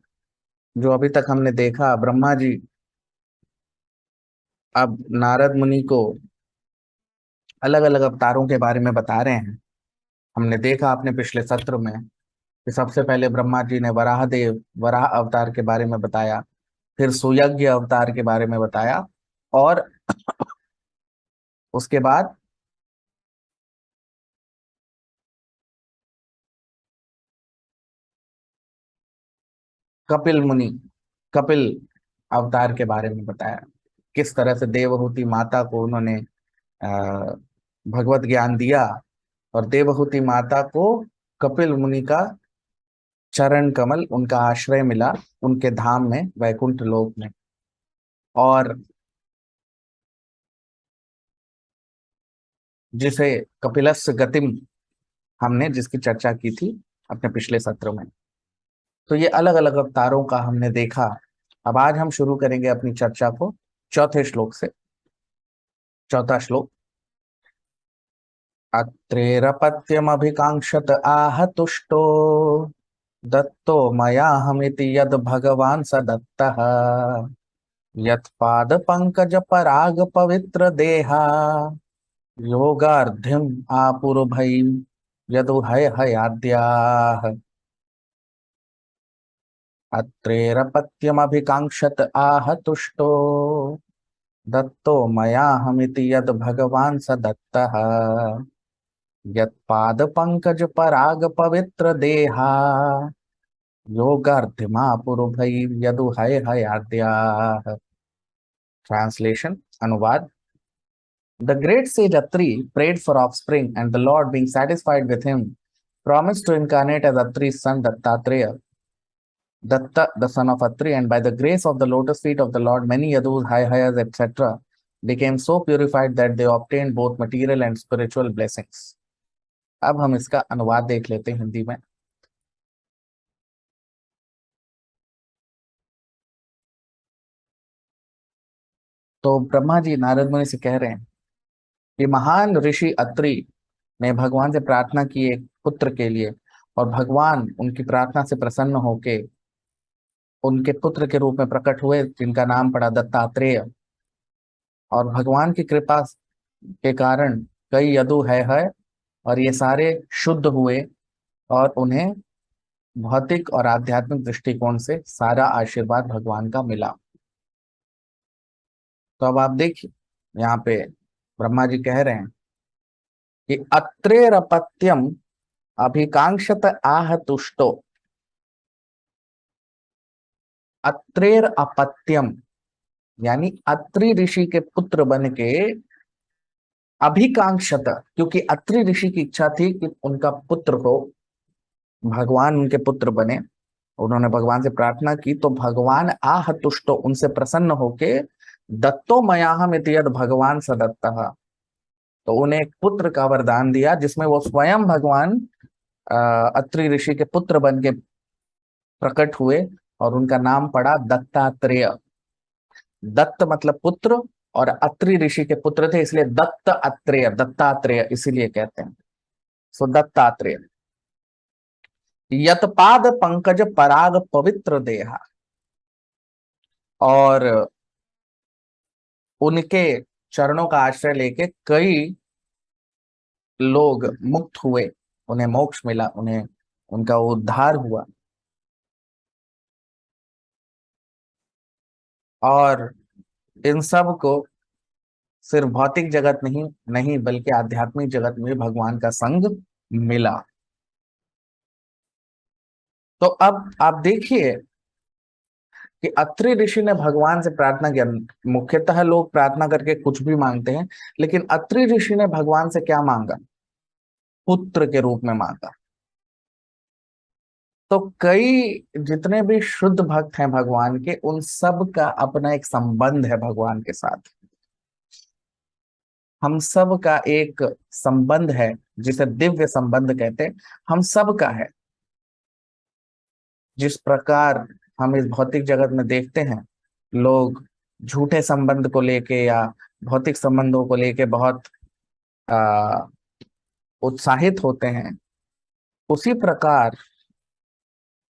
जो अभी तक हमने देखा, ब्रह्मा जी अब नारद मुनि को अलग अलग अवतारों के बारे में बता रहे हैं। हमने देखा अपने पिछले सत्र में कि सबसे पहले ब्रह्मा जी ने वराह अवतार के बारे में बताया, फिर सुयज्ञ अवतार के बारे में बताया, और उसके बाद कपिल मुनि कपिल अवतार के बारे में बताया। किस तरह से देवहूति माता को उन्होंने अ, भगवत ज्ञान दिया, और देवहूति माता को कपिल मुनि का चरण कमल, उनका आश्रय मिला उनके धाम में, वैकुंठ लोक में। और जिसे कपिलस्य गतिम, हमने जिसकी चर्चा की थी अपने पिछले सत्र में। तो ये अलग अलग अवतारों का हमने देखा। अब आज हम शुरू करेंगे अपनी चर्चा को चौथे श्लोक से। चौथा श्लोक। अत्रेरपत्यमभिकांक्षत आह तुष्टो दत्तो मयाहमिति यद भगवान् स दत्तः यत्पाद पंकज पराग पवित्र देहा योगार्ध्यम आपुरुभैम यदु हय हयाद्याः। अत्रेरपत्यमभिकांक्षत आह तुष्टो दत्तो मयाहमिति यद भगवान् स दत्तः यत्पाद पंकज पराग पवित्र देहा योगार्थिमा पुरुभै यदु हय हयाद्याः। ट्रांसलेशन, अनुवाद। The great sage Atri prayed for offspring, and the Lord, being satisfied with him, promised to incarnate as Atri's son Dattatreya. Datta, the son of Atri, and by the grace of the lotus feet of the Lord, many Yadus, Hayas, etc., became so purified that they obtained both material and spiritual blessings. अब हम इसका अनुवाद देख लेते हैं हिंदी में। तो ब्रह्मा जी नारद मुनि से कह रहे हैं कि महान ऋषि अत्रि ने भगवान से प्रार्थना की एक पुत्र के लिए, और भगवान उनकी प्रार्थना से प्रसन्न होके उनके पुत्र के रूप में प्रकट हुए, जिनका नाम पड़ा दत्तात्रेय। और भगवान की कृपा के कारण कई यदु है और ये सारे शुद्ध हुए, और उन्हें भौतिक और आध्यात्मिक दृष्टिकोण से सारा आशीर्वाद भगवान का मिला। तो अब आप देखिए, यहाँ पे ब्रह्मा जी कह रहे हैं कि अत्रेरपत्यम अभिकांक्षत आह तुष्टो। अत्रेर अपत्यम यानी अत्रि ऋषि के पुत्र बन के अभिकांक्षत, क्योंकि अत्रि ऋषि की इच्छा थी कि उनका पुत्र हो, भगवान उनके पुत्र बने। उन्होंने भगवान से प्रार्थना की तो भगवान आह तुष्टो, उनसे प्रसन्न होके दत्तो मयाहम इति यद् भगवान सदत्तः, तो उन्हें एक पुत्र का वरदान दिया, जिसमें वो स्वयं भगवान अत्रि ऋषि के पुत्र बन के प्रकट हुए, और उनका नाम पड़ा दत्तात्रेय। दत्त मतलब पुत्र, और अत्रि ऋषि के पुत्र थे, इसलिए दत्त अत्रेय, दत्तात्रेय इसीलिए कहते हैं। सो दत्तात्रेय यतपाद पंकज पराग पवित्र देहा, और उनके चरणों का आश्रय लेके कई लोग मुक्त हुए, उन्हें मोक्ष मिला, उन्हें उनका उद्धार हुआ। और इन सब को सिर्फ भौतिक जगत नहीं नहीं बल्कि आध्यात्मिक जगत में भी भगवान का संग मिला। तो अब आप देखिए कि अत्रि ऋषि ने भगवान से प्रार्थना किया। मुख्यतः लोग प्रार्थना करके कुछ भी मांगते हैं, लेकिन अत्रि ऋषि ने भगवान से क्या मांगा? पुत्र के रूप में मांगा। तो कई जितने भी शुद्ध भक्त हैं भगवान के, उन सब का अपना एक संबंध है भगवान के साथ। हम सब का एक संबंध है जिसे दिव्य संबंध कहते हैं, हम सब का है। जिस प्रकार हम इस भौतिक जगत में देखते हैं, लोग झूठे संबंध को लेके या भौतिक संबंधों को लेके बहुत आ, उत्साहित होते हैं, उसी प्रकार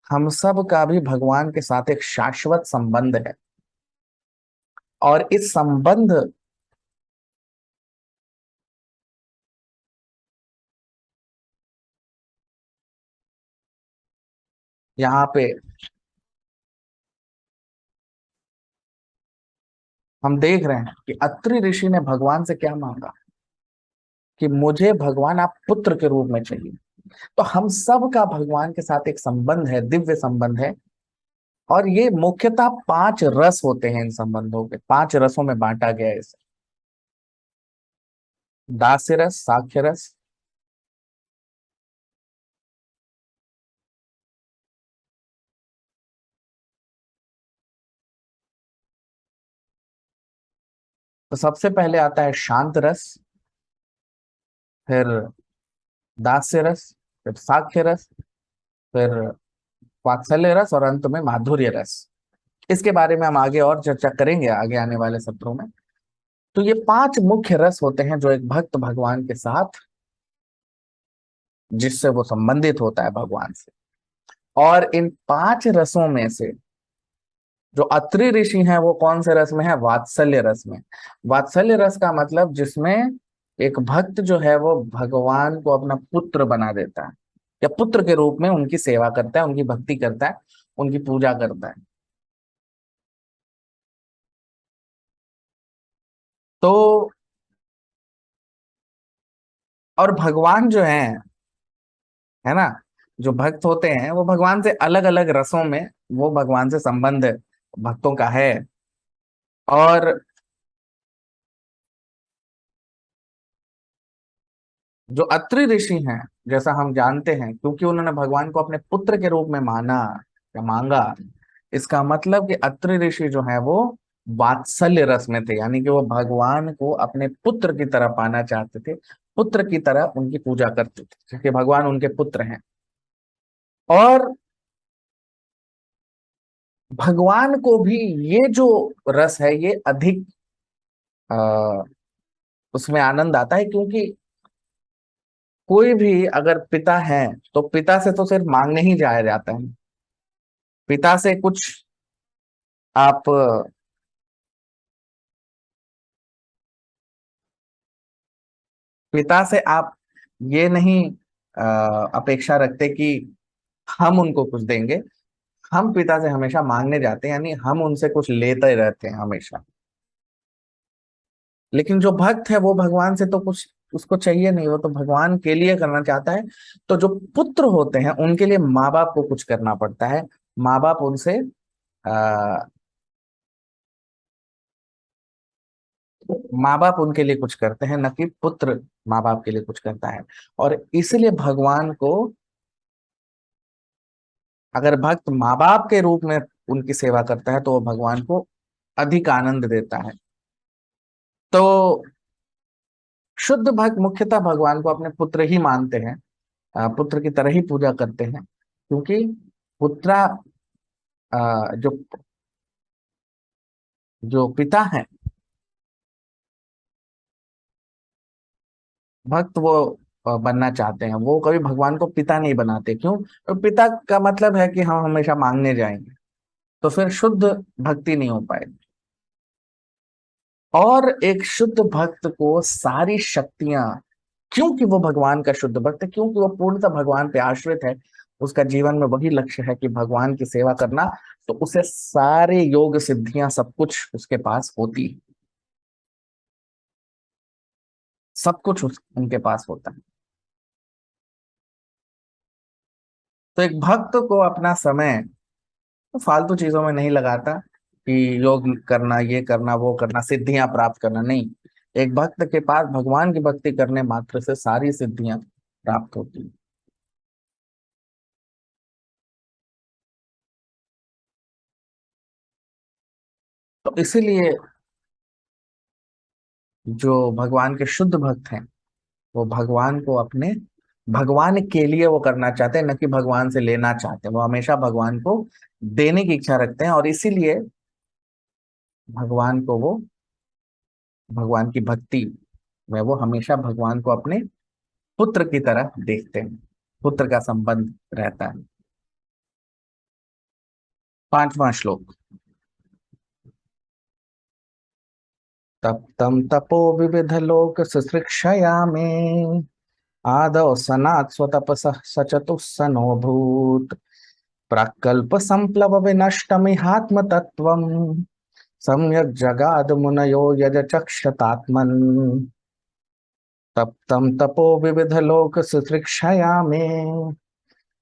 हम सब का भी भगवान के साथ एक शाश्वत संबंध है। और इस संबंध यहाँ पे हम देख रहे हैं कि अत्रि ऋषि ने भगवान से क्या मांगा कि मुझे भगवान आप पुत्र के रूप में चाहिए। तो हम सब का भगवान के साथ एक संबंध है, दिव्य संबंध है। और ये मुख्यतः 5 रस होते हैं, इन संबंधों के 5 रसों में बांटा गया है इसे। दास्य रस, साख्य रस, तो सबसे पहले आता है शांत रस, फिर दास्य रस, फिर साख्य रस, फिर वात्सल्य रस, और अंत में माधुर्य रस। इसके बारे में हम आगे और चर्चा करेंगे आगे आने वाले सत्रों में। तो ये 5 मुख्य रस होते हैं जो एक भक्त भगवान के साथ, जिससे वो संबंधित होता है भगवान से। और इन 5 रसों में से जो अत्रि ऋषि हैं वो कौन से रस में है? वात्सल्य रस में। वात्सल्य रस का मतलब जिसमें एक भक्त जो है वो भगवान को अपना पुत्र बना देता है, या पुत्र के रूप में उनकी सेवा करता है, उनकी भक्ति करता है, उनकी पूजा करता है। तो और भगवान जो है ना, जो भक्त होते हैं वो भगवान से अलग अलग रसों में, वो भगवान से संबंध भक्तों का है। और जो अत्रि ऋषि हैं, जैसा हम जानते हैं, क्योंकि उन्होंने भगवान को अपने पुत्र के रूप में माना, या मांगा, इसका मतलब कि अत्रि ऋषि जो है वो वात्सल्य रस में थे, यानी कि वो भगवान को अपने पुत्र की तरह पाना चाहते थे, पुत्र की तरह उनकी पूजा करते थे क्योंकि भगवान उनके पुत्र हैं। और भगवान को भी ये जो रस है ये अधिक आ, उसमें आनंद आता है, क्योंकि कोई भी अगर पिता है तो पिता से तो सिर्फ मांगने ही जाया जाता है, पिता से कुछ आप पिता से आप ये नहीं अपेक्षा रखते कि हम उनको कुछ देंगे, हम पिता से हमेशा मांगने जाते हैं, यानी हम उनसे कुछ लेते रहते हैं हमेशा। लेकिन जो भक्त है वो भगवान से तो कुछ उसको चाहिए नहीं, वो तो भगवान के लिए करना चाहता है। तो जो पुत्र होते हैं उनके लिए माँ बाप को कुछ करना पड़ता है, माँ बाप उनसे आ, माँ बाप उनके लिए कुछ करते हैं, न कि पुत्र माँ बाप के लिए कुछ करता है। और इसलिए भगवान को, अगर भक्त माँ बाप के रूप में उनकी सेवा करता है तो वो भगवान को अधिक आनंद देता है। तो शुद्ध भक्त मुख्यतः भगवान को अपने पुत्र ही मानते हैं, पुत्र की तरह ही पूजा करते हैं, क्योंकि पुत्रा जो जो पिता है, भक्त वो बनना चाहते हैं, वो कभी भगवान को पिता नहीं बनाते। क्यों? तो पिता का मतलब है कि हम हमेशा मांगने जाएंगे, तो फिर शुद्ध भक्ति नहीं हो पाएगी। और एक शुद्ध भक्त को सारी शक्तियां, क्योंकि वो भगवान का शुद्ध भक्त है, क्योंकि वो पूर्णतः भगवान पे आश्रित है, उसका जीवन में वही लक्ष्य है कि भगवान की सेवा करना, तो उसे सारे योग सिद्धियां सब कुछ उसके पास होती है, सब कुछ उनके पास होता है। तो एक भक्त को अपना समय फालतू चीजों में नहीं लगाता कि योग करना, ये करना, वो करना, सिद्धियां प्राप्त करना, नहीं। एक भक्त के पास भगवान की भक्ति करने मात्र से सारी सिद्धियां प्राप्त होती हैं। तो इसीलिए जो भगवान के शुद्ध भक्त हैं वो भगवान को अपने भगवान के लिए वो करना चाहते हैं, न कि भगवान से लेना चाहते हैं। वो हमेशा भगवान को देने की इच्छा रखते हैं, और इसीलिए भगवान को वो भगवान की भक्ति में वो हमेशा भगवान को अपने पुत्र की तरह देखते हैं, पुत्र का संबंध रहता है। पांचवा श्लोक। तप्तं तपो विविध लोक सुशिक्षया में आदौ सनात् स्वतपसः सचतुस्सनोऽभूत् प्राक्कल्प संप्लव विनष्टमिहात्म तत्वम् सम्यक् जगाद मुनयो यजचक्षतात्मन्। तप्तं तपो विविध लोक सुशिक्षया में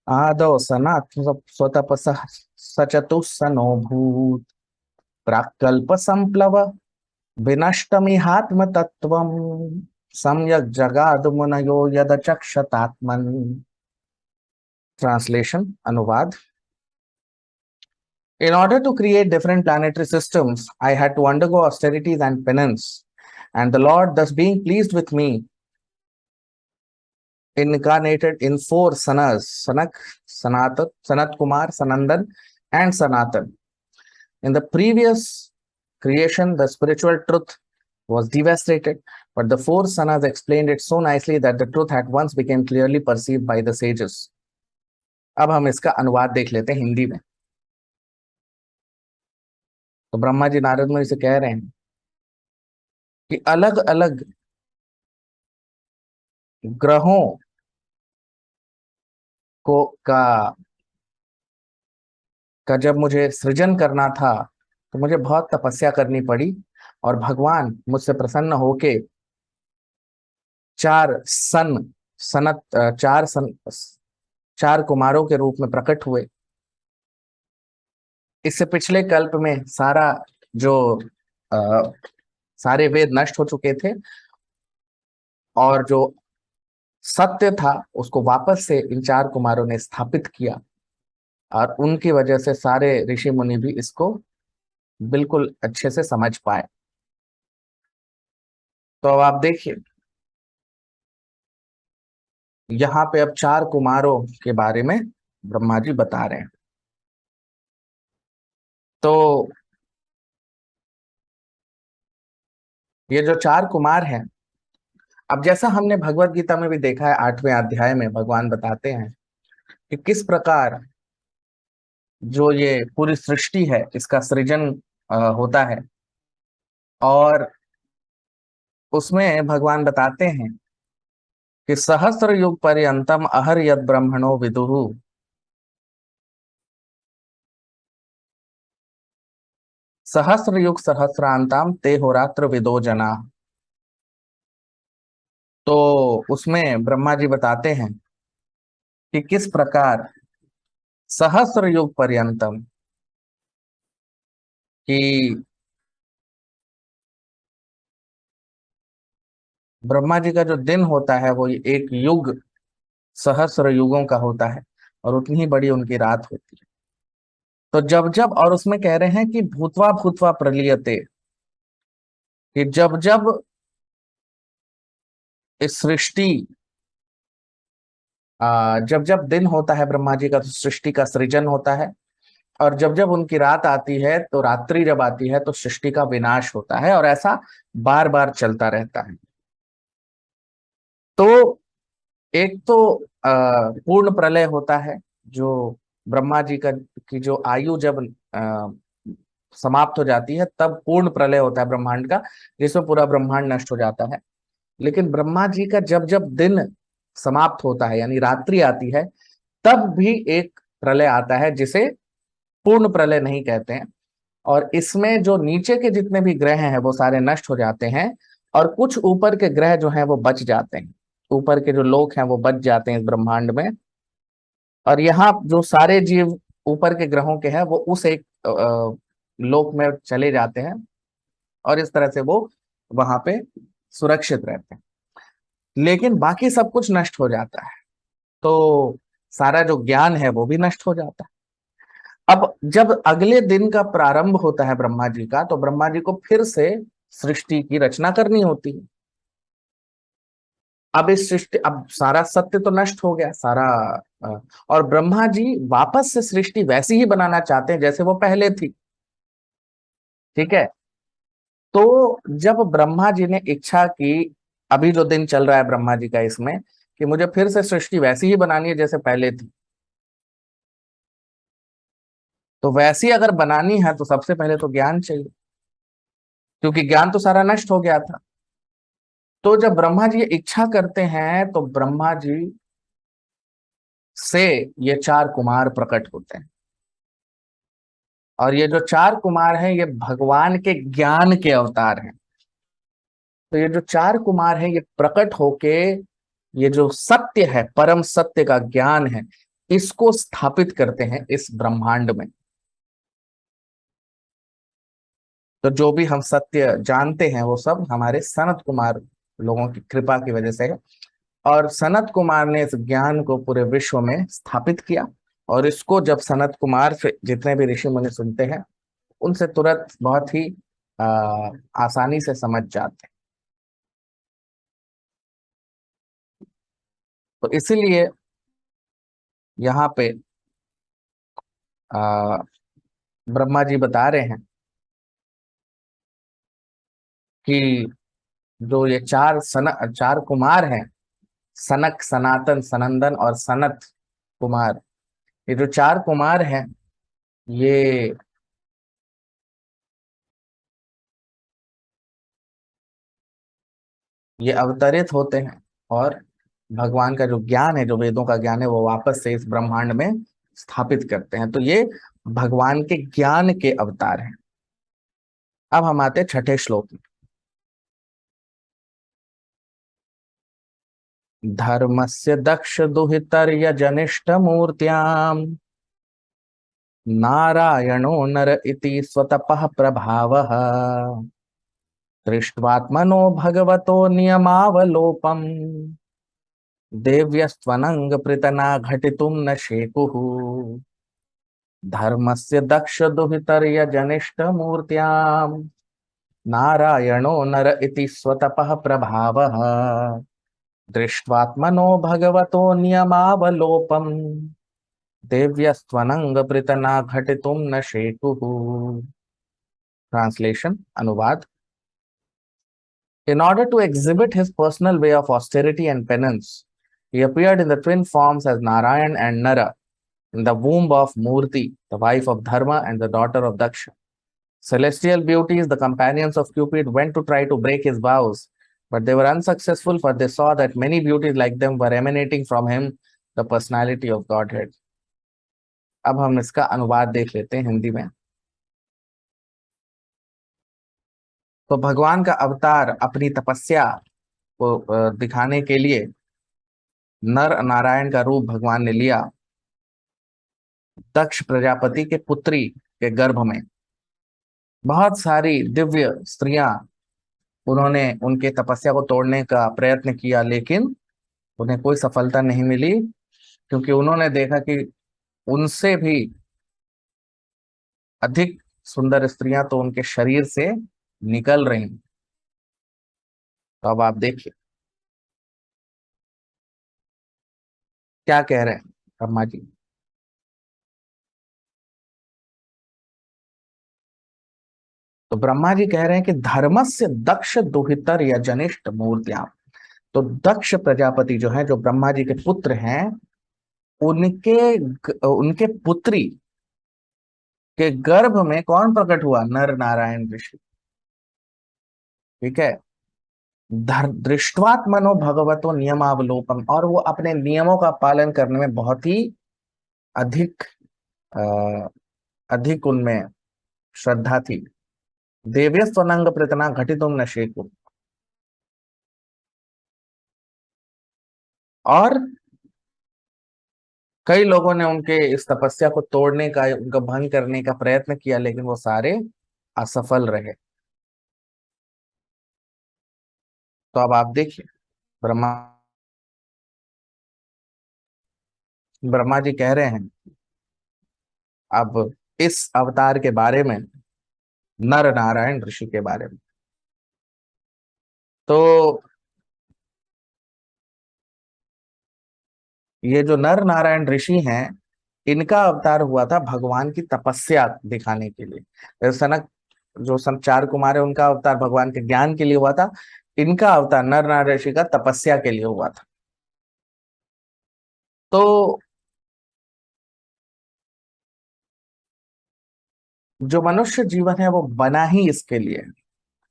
आदौ सनात् स्वतपसः सचतुस्सनोऽभूत् प्राक्कल्प संप्लव विनष्टमिहात्म तत्वम् सम्यक् जगाद मुनयो यदचक्षतात्मन्। ट्रांसलेशन, अनुवाद। In order to create different planetary systems, I had to undergo austerities and penance, and the Lord, thus being pleased with me, incarnated in four Sanas: Sanak, Sanat Kumar, Sanandan, and Sanatan. In the previous creation, the spiritual truth was devastated, but the four Sanas explained it so nicely that the truth at once became clearly perceived by the sages. अब हम इसका अनुवाद देख लेते हैं हिंदी में। तो ब्रह्मा जी नारद मुनि से कह रहे हैं कि अलग अलग ग्रहों को का जब मुझे सृजन करना था तो मुझे बहुत तपस्या करनी पड़ी, और भगवान मुझसे प्रसन्न होके चार सन सनत चार सन चार कुमारों के रूप में प्रकट हुए। इससे पिछले कल्प में जो आ, सारे वेद नष्ट हो चुके थे, और जो सत्य था उसको वापस से इन चार कुमारों ने स्थापित किया। और उनकी वजह से सारे ऋषि मुनि भी इसको बिल्कुल अच्छे से समझ पाए। तो अब आप देखिए, यहाँ पे अब चार कुमारों के बारे में ब्रह्मा जी बता रहे हैं। तो ये जो चार कुमार हैं, अब जैसा हमने भगवत गीता में भी देखा है, 8वें अध्याय में भगवान बताते हैं कि किस प्रकार जो ये पूरी सृष्टि है इसका सृजन होता है। और उसमें भगवान बताते हैं कि सहस्र युग पर्यंतम अहर यद ब्रह्मणो विदुहु, सहस्र युग सहस्रांताम ते होरात्र विदो जना। तो उसमें ब्रह्मा जी बताते हैं कि किस प्रकार सहस्र युग पर्यंतम, कि ब्रह्मा जी का जो दिन होता है वो एक युग सहस्र युगों का होता है, और उतनी ही बड़ी उनकी रात होती है। तो जब जब, और उसमें कह रहे हैं कि भूतवा भूतवा प्रलीयते, कि जब जब इस सृष्टि जब जब दिन होता है ब्रह्मा जी का, तो सृष्टि का सृजन होता है। और जब जब उनकी रात आती है, तो रात्रि जब आती है, तो सृष्टि का विनाश होता है, और ऐसा बार बार चलता रहता है। तो एक तो पूर्ण प्रलय होता है, जो ब्रह्मा जी का की जो आयु जब अ, समाप्त हो जाती है, तब पूर्ण प्रलय होता है ब्रह्मांड का, जिसमें पूरा ब्रह्मांड नष्ट हो जाता है। लेकिन ब्रह्मा जी का जब जब दिन समाप्त होता है, यानी रात्रि आती है, तब भी एक प्रलय आता है, जिसे पूर्ण प्रलय नहीं कहते हैं। और इसमें जो नीचे के जितने भी ग्रह हैं वो सारे नष्ट हो जाते हैं, और कुछ ऊपर के ग्रह जो हैं वो बच जाते हैं। ऊपर के जो लोक हैं वो बच जाते हैं इस ब्रह्मांड में। और यहाँ जो सारे जीव ऊपर के ग्रहों के हैं वो उस एक लोक में चले जाते हैं, और इस तरह से वो वहां पे सुरक्षित रहते हैं। लेकिन बाकी सब कुछ नष्ट हो जाता है, तो सारा जो ज्ञान है वो भी नष्ट हो जाता है। अब जब अगले दिन का प्रारंभ होता है ब्रह्मा जी का, तो ब्रह्मा जी को फिर से सृष्टि की रचना करनी होती है। अब इस सृष्टि, अब सारा सत्य तो नष्ट हो गया सारा, अ, और ब्रह्मा जी वापस से सृष्टि वैसी ही बनाना चाहते हैं जैसे वो पहले थी। ठीक है। तो जब ब्रह्मा जी ने इच्छा की, अभी जो दिन चल रहा है ब्रह्मा जी का इसमें, कि मुझे फिर से सृष्टि वैसी ही बनानी है जैसे पहले थी, तो वैसी अगर बनानी है तो सबसे पहले तो ज्ञान चाहिए, क्योंकि ज्ञान तो सारा नष्ट हो गया था। तो जब ब्रह्मा जी ये इच्छा करते हैं, तो ब्रह्मा जी से ये चार कुमार प्रकट होते हैं। और ये जो चार कुमार हैं ये भगवान के ज्ञान के अवतार हैं। तो ये जो चार कुमार हैं ये प्रकट होके ये जो सत्य है, परम सत्य का ज्ञान है, इसको स्थापित करते हैं इस ब्रह्मांड में। तो जो भी हम सत्य जानते हैं वो सब हमारे सनत कुमार लोगों की कृपा की वजह से है। और सनत कुमार ने इस ज्ञान को पूरे विश्व में स्थापित किया। और इसको जब सनत कुमार से जितने भी ऋषि मुनि सुनते हैं, उनसे तुरंत बहुत ही आ, आसानी से समझ जाते हैं। तो इसीलिए यहाँ पे आ, ब्रह्मा जी बता रहे हैं कि जो ये चार कुमार हैं, सनक, सनातन, सनंदन और सनत कुमार, ये जो चार कुमार हैं, ये ये अवतरित होते हैं, और भगवान का जो ज्ञान है, जो वेदों का ज्ञान है, वो वापस से इस ब्रह्मांड में स्थापित करते हैं। तो ये भगवान के ज्ञान के अवतार हैं। अब हम आते हैं छठे श्लोक में। धर्मस्य दक्ष दुहितर्य जनिष्ठ मूर्त्याम नारायणो नर इति स्वतपः प्रभावः दृष्ट्वात्मनो भगवतो नियमावलोपम् देव्यस्त्वनंग प्रतना घटितुम न शेकुः। धर्मस्य दक्ष दुहितर्य जनिष्ठ मूर्त्याम नारायणो नर इति स्वतपः प्रभावः दृष्ट्वात्मनो भगवतो नियमावलोपम देव्यस्त्वनंग प्रतना घटितुम न शेकुः। ट्रांसलेशन अनुवाद। In order to exhibit his personal way of austerity and penance, he appeared in the twin forms as Narayan and Nara in the womb of Murti, the wife of Dharma and the daughter of Daksha. Celestial beauties, the companions of Cupid, went to try to break his vows, but they were unsuccessful, for they saw that many beauties like them were emanating from him, the personality of Godhead. अब हम इसका अनुवाद देख लेते हैं हिंदी में। तो भगवान का अवतार अपनी तपस्या को दिखाने के लिए नर नारायण का रूप भगवान ने लिया। दक्ष प्रजापति के पुत्री के गर्भ में बहुत सारी दिव्य स्त्रियां, उन्होंने उनके तपस्या को तोड़ने का प्रयत्न किया, लेकिन उन्हें कोई सफलता नहीं मिली, क्योंकि उन्होंने देखा कि उनसे भी अधिक सुंदर स्त्रियां तो उनके शरीर से निकल रही। तो अब आप देखिए क्या कह रहे हैं ब्रह्मा जी। तो ब्रह्मा जी कह रहे हैं कि धर्मस्य दक्ष दुहितर या जनिष्ठ मूर्तियां। तो दक्ष प्रजापति जो है, जो ब्रह्मा जी के पुत्र हैं, उनके पुत्री के गर्भ में कौन प्रकट हुआ? नर नारायण ऋषि। ठीक है। दृष्टवात्मनो भगवतो नियमावलोपम, और वो अपने नियमों का पालन करने में बहुत ही अधिक अधिक उनमें श्रद्धा थी। देव्यस्वनंग प्रतना घटितुम न शेकुः, और कई लोगों ने उनके इस तपस्या को तोड़ने का, उनका भंग करने का प्रयत्न किया, लेकिन वो सारे असफल रहे। तो अब आप देखिए ब्रह्मा ब्रह्मा जी कह रहे हैं अब इस अवतार के बारे में, नर नारायण ऋषि के बारे में। तो ये जो नर नारायण ऋषि हैं, इनका अवतार हुआ था भगवान की तपस्या दिखाने के लिए। सनक जो चार कुमार है, उनका अवतार भगवान के ज्ञान के लिए हुआ था, इनका अवतार नर नारायण ऋषि का तपस्या के लिए हुआ था। तो जो मनुष्य जीवन है वो बना ही इसके लिए,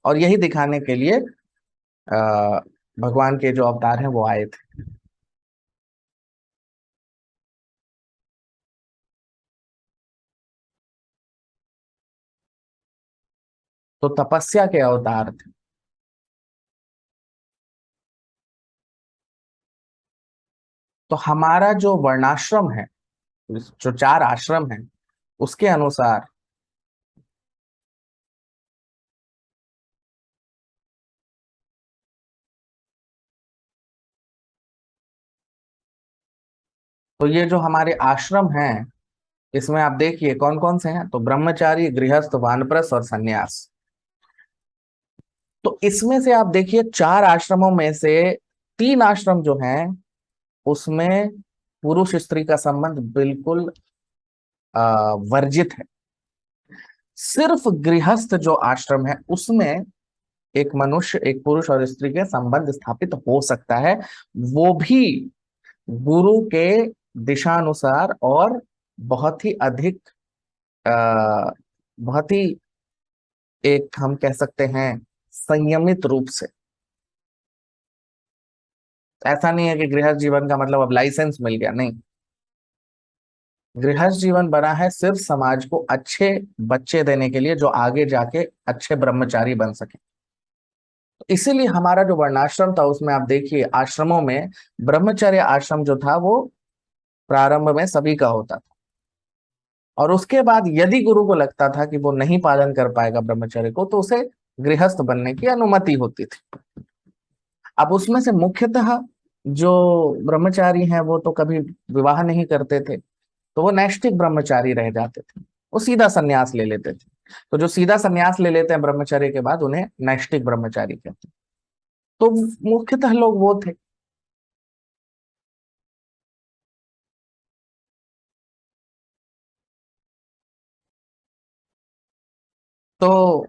और यही दिखाने के लिए भगवान के जो अवतार हैं वो आए थे। तो तपस्या के अवतार थे। तो हमारा जो वर्णाश्रम है, जो चार आश्रम है, उसके अनुसार तो ये जो हमारे आश्रम हैं, इसमें आप देखिए कौन कौन से हैं। तो ब्रह्मचारी, गृहस्थ, वानप्रस्थ और सन्यास। तो इसमें से आप देखिए चार आश्रमों में से तीन आश्रम जो हैं, उसमें पुरुष स्त्री का संबंध बिल्कुल वर्जित है। सिर्फ गृहस्थ जो आश्रम है, उसमें एक मनुष्य, एक पुरुष और स्त्री के संबंध स्थापित हो सकता है, वो भी गुरु के दिशानुसार और बहुत ही अधिक बहुत ही, एक हम कह सकते हैं, संयमित रूप से। ऐसा नहीं है कि गृहस्थ जीवन का मतलब अब लाइसेंस मिल गया, नहीं। गृहस्थ जीवन बना है सिर्फ समाज को अच्छे बच्चे देने के लिए, जो आगे जाके अच्छे ब्रह्मचारी बन सके। तो इसीलिए हमारा जो वर्णाश्रम था, उसमें आप देखिए आश्रमों में ब्रह्मचर्य आश्रम जो था वो प्रारंभ में सभी का होता था, और उसके बाद यदि गुरु को लगता था कि वो नहीं पालन कर पाएगा ब्रह्मचर्य को, तो उसे गृहस्थ बनने की अनुमति होती थी। अब उसमें से मुख्यतः जो ब्रह्मचारी हैं वो तो कभी विवाह नहीं करते थे, तो वो नैष्ठिक ब्रह्मचारी रह जाते थे, वो सीधा संन्यास ले लेते थे। तो जो सीधा संन्यास ले लेते हैं ब्रह्मचर्य के बाद, उन्हें नैष्ठिक ब्रह्मचारी कहते हैं। तो मुख्यतः लोग वो थे। तो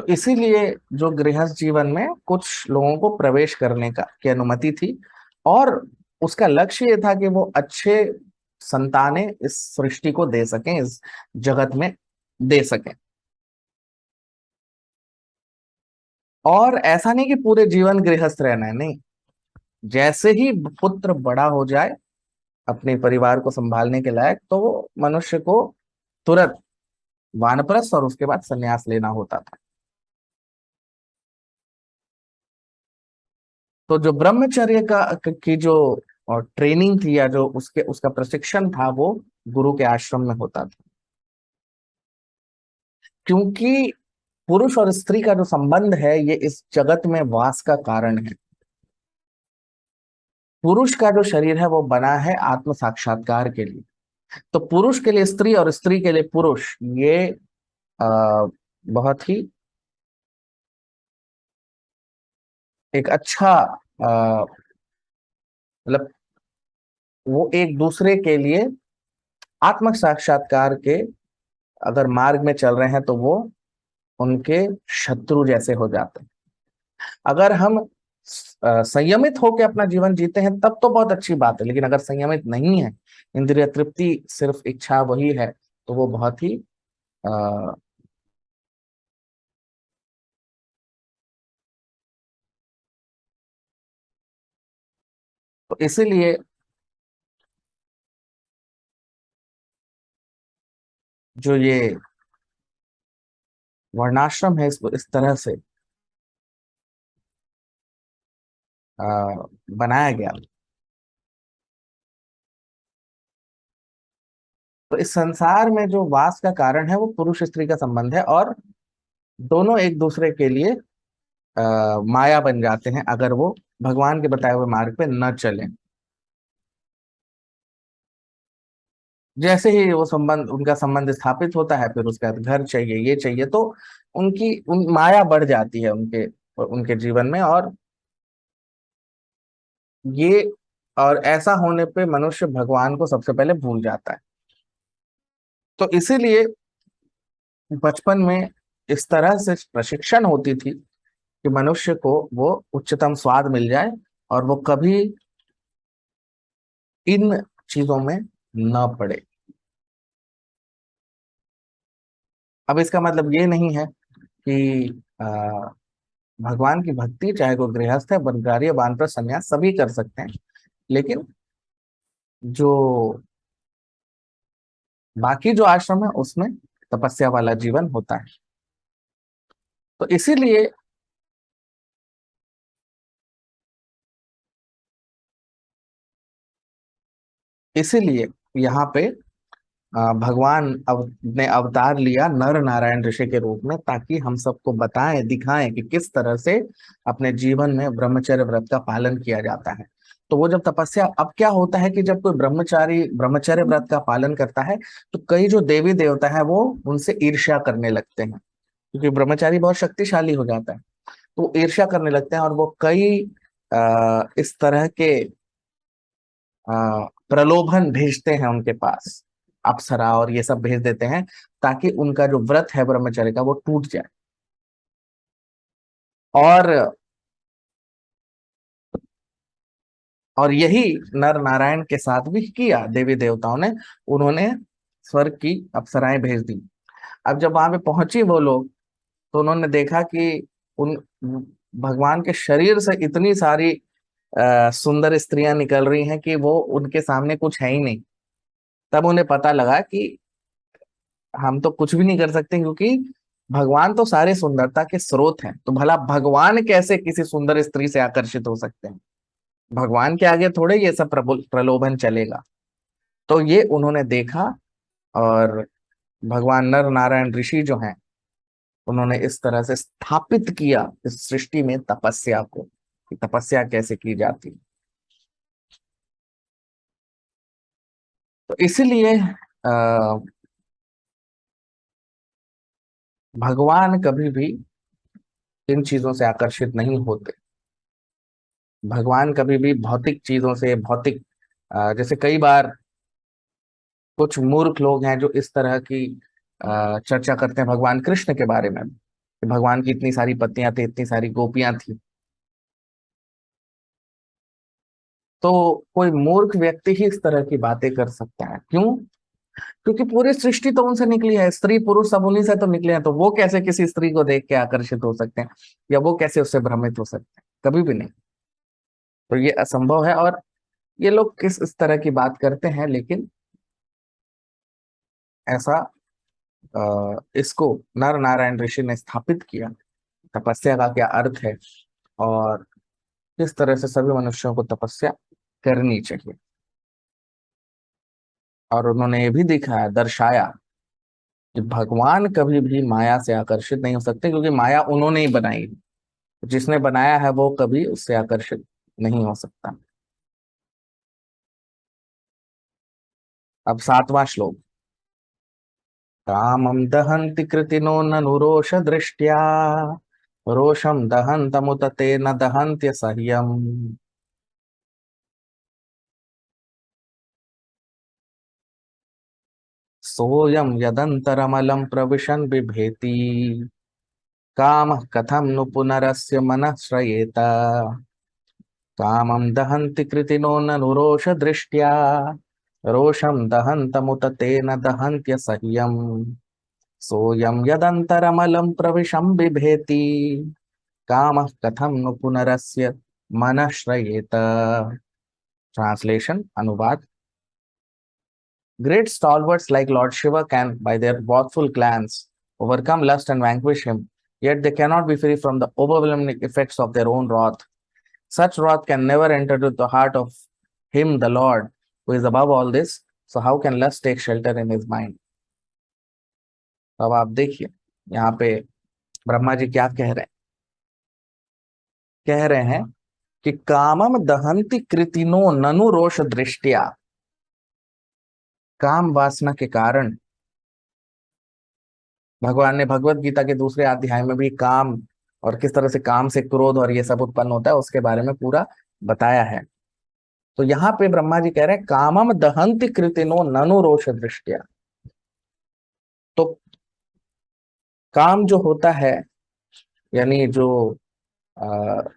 इसीलिए जो गृहस्थ जीवन में कुछ लोगों को प्रवेश करने का की अनुमति थी, और उसका लक्ष्य ये था कि वो अच्छे संतानें इस सृष्टि को दे सकें, इस जगत में दे सकें। और ऐसा नहीं कि पूरे जीवन गृहस्थ रहना है, नहीं। जैसे ही पुत्र बड़ा हो जाए, अपने परिवार को संभालने के लायक, तो वो मनुष्य को तुरंत वानप्रस्थ और उसके बाद संन्यास लेना होता था। तो जो ब्रह्मचर्य की जो और ट्रेनिंग थी, या जो उसका प्रशिक्षण था, वो गुरु के आश्रम में होता था। क्योंकि पुरुष और स्त्री का जो संबंध है, ये इस जगत में वास का कारण है। पुरुष का जो शरीर है वो बना है आत्म साक्षात्कार के लिए। तो पुरुष के लिए स्त्री और स्त्री के लिए पुरुष, ये बहुत ही एक अच्छा मतलब वो एक दूसरे के लिए आत्म साक्षात्कार के अगर मार्ग में चल रहे हैं, तो वो उनके शत्रु जैसे हो जाते हैं। अगर हम संयमित होकर अपना जीवन जीते हैं, तब तो बहुत अच्छी बात है। लेकिन अगर संयमित नहीं है, इंद्रिय तृप्ति सिर्फ इच्छा वही है, तो वो बहुत ही अ, तो इसीलिए जो ये वर्णाश्रम है, इसको इस तरह से अ, बनाया गया। तो इस संसार में जो वास का कारण है, वो पुरुष स्त्री का संबंध है, और दोनों एक दूसरे के लिए माया बन जाते हैं, अगर वो भगवान के बताए हुए मार्ग पे न चले। जैसे ही वो संबंध, उनका संबंध स्थापित होता है, फिर उसके बाद घर चाहिए, ये चाहिए, तो उनकी उन माया बढ़ जाती है उनके उनके जीवन में। ये और ऐसा होने पे मनुष्य भगवान को सबसे पहले भूल जाता है। तो इसीलिए बचपन में इस तरह से प्रशिक्षण होती थी कि मनुष्य को वो उच्चतम स्वाद मिल जाए, और वो कभी इन चीजों में न पड़े। अब इसका मतलब ये नहीं है कि भगवान की भक्ति, चाहे कोई गृहस्थ है, बनगारी, वानप्रस्थ, संन्यास, सभी कर सकते हैं। लेकिन जो बाकी जो आश्रम है, उसमें तपस्या वाला जीवन होता है। तो इसीलिए यहाँ पे भगवान ने अवतार लिया नर नारायण ऋषि के रूप में, ताकि हम सबको बताएं, दिखाएं कि किस तरह से अपने जीवन में ब्रह्मचर्य व्रत का पालन किया जाता है। तो वो जब तपस्या, अब क्या होता है कि जब कोई ब्रह्मचारी ब्रह्मचर्य व्रत का पालन करता है, तो कई जो देवी देवता है वो उनसे ईर्ष्या करने लगते हैं, क्योंकि ब्रह्मचारी बहुत शक्तिशाली हो जाता है। तो वो ईर्ष्या करने लगते हैं, और वो कई इस तरह के प्रलोभन भेजते हैं उनके पास, अप्सरा और ये सब भेज देते हैं, ताकि उनका जो व्रत है ब्रह्मचर्य का, वो टूट जाए। और यही नर नारायण के साथ भी किया देवी देवताओं ने। उन्होंने स्वर्ग की अप्सराएं भेज दी। अब जब वहां पे पहुंची वो लोग, तो उन्होंने देखा कि उन भगवान के शरीर से इतनी सारी सुंदर स्त्रियां निकल रही हैं कि वो उनके सामने कुछ है ही नहीं। तब उन्हें पता लगा कि हम तो कुछ भी नहीं कर सकते, क्योंकि भगवान तो सारे सुंदरता के स्रोत हैं। तो भला भगवान कैसे किसी सुंदर स्त्री से आकर्षित हो सकते हैं? भगवान के आगे थोड़े ये सब प्रलोभन चलेगा। तो ये उन्होंने देखा, और भगवान नर नारायण ऋषि जो हैं, उन्होंने इस तरह से स्थापित किया इस सृष्टि में तपस्या को, कि तपस्या कैसे की जाती है। तो इसीलिए भगवान कभी भी इन चीजों से आकर्षित नहीं होते। भगवान कभी भी भौतिक चीजों से, भौतिक जैसे कई बार कुछ मूर्ख लोग हैं जो इस तरह की चर्चा करते हैं भगवान कृष्ण के बारे में, कि भगवान की इतनी सारी पत्नियां थी, इतनी सारी गोपियां थी। तो कोई मूर्ख व्यक्ति ही इस तरह की बातें कर सकता है। क्यों? क्योंकि पूरी सृष्टि तो उनसे निकली है, स्त्री पुरुष सब उन्हीं से तो निकले हैं। तो वो कैसे किसी स्त्री को देख के आकर्षित हो सकते हैं, या वो कैसे उससे भ्रमित हो सकते हैं? कभी भी नहीं। तो ये असंभव है। और ये लोग किस इस तरह की बात करते हैं, लेकिन ऐसा इसको नर नारायण ऋषि ने स्थापित किया, तपस्या का क्या अर्थ है और किस तरह से सभी मनुष्यों को तपस्या करनी चाहिए। और उन्होंने ये भी दिखाया, दर्शाया कि भगवान कभी भी माया से आकर्षित नहीं हो सकते, क्योंकि माया उन्होंने ही बनाई है। जिसने बनाया है वो कभी उससे आकर्षित नहीं हो सकता। अब 7वां श्लोक। कामं दहन्ति कृतिनो ननु रोष दृष्ट्या, रोषम दहन्तमुत तेन दहन्त्यसह्यम्। सोऽयं यदन्तरमलं प्रविशन् बिभेति, कामः कथं नु पुनरस्य मनः श्रयेत। कामं दहन्ति कृतिनो ननु रोष दृष्ट्या, रोषं दहन्तमुत तेन दहन्त्यसह्यम्। सोऽयं यदन्तरमलं प्रविशं बिभेति, कामः कथं नु पुनरस्य मनः श्रयेत। ट्रांसलेशन, अनुवाद। Great stalwarts like Lord Shiva can, by their wrathful glance, overcome lust and vanquish him, yet they cannot be free from the overwhelming effects of their own wrath. Such wrath can never enter to the heart of him, the Lord, who is above all this. So how can lust take shelter in his mind? अब आप देखिए यहाँ पे ब्रह्मा जी क्या कह रहे हैं। कह रहे हैं कि कामम दहंति कृतिनो ननु रोष दृष्टिया। काम वासना के कारण भगवान ने भगवत गीता के दूसरे अध्याय में भी काम और किस तरह से काम से क्रोध और ये सब उत्पन्न होता है उसके बारे में पूरा बताया है। तो यहाँ पे ब्रह्मा जी कह रहे हैं कामम दहंति कृतिनो ननु रोष दृष्टिया। तो काम जो होता है, यानी अ,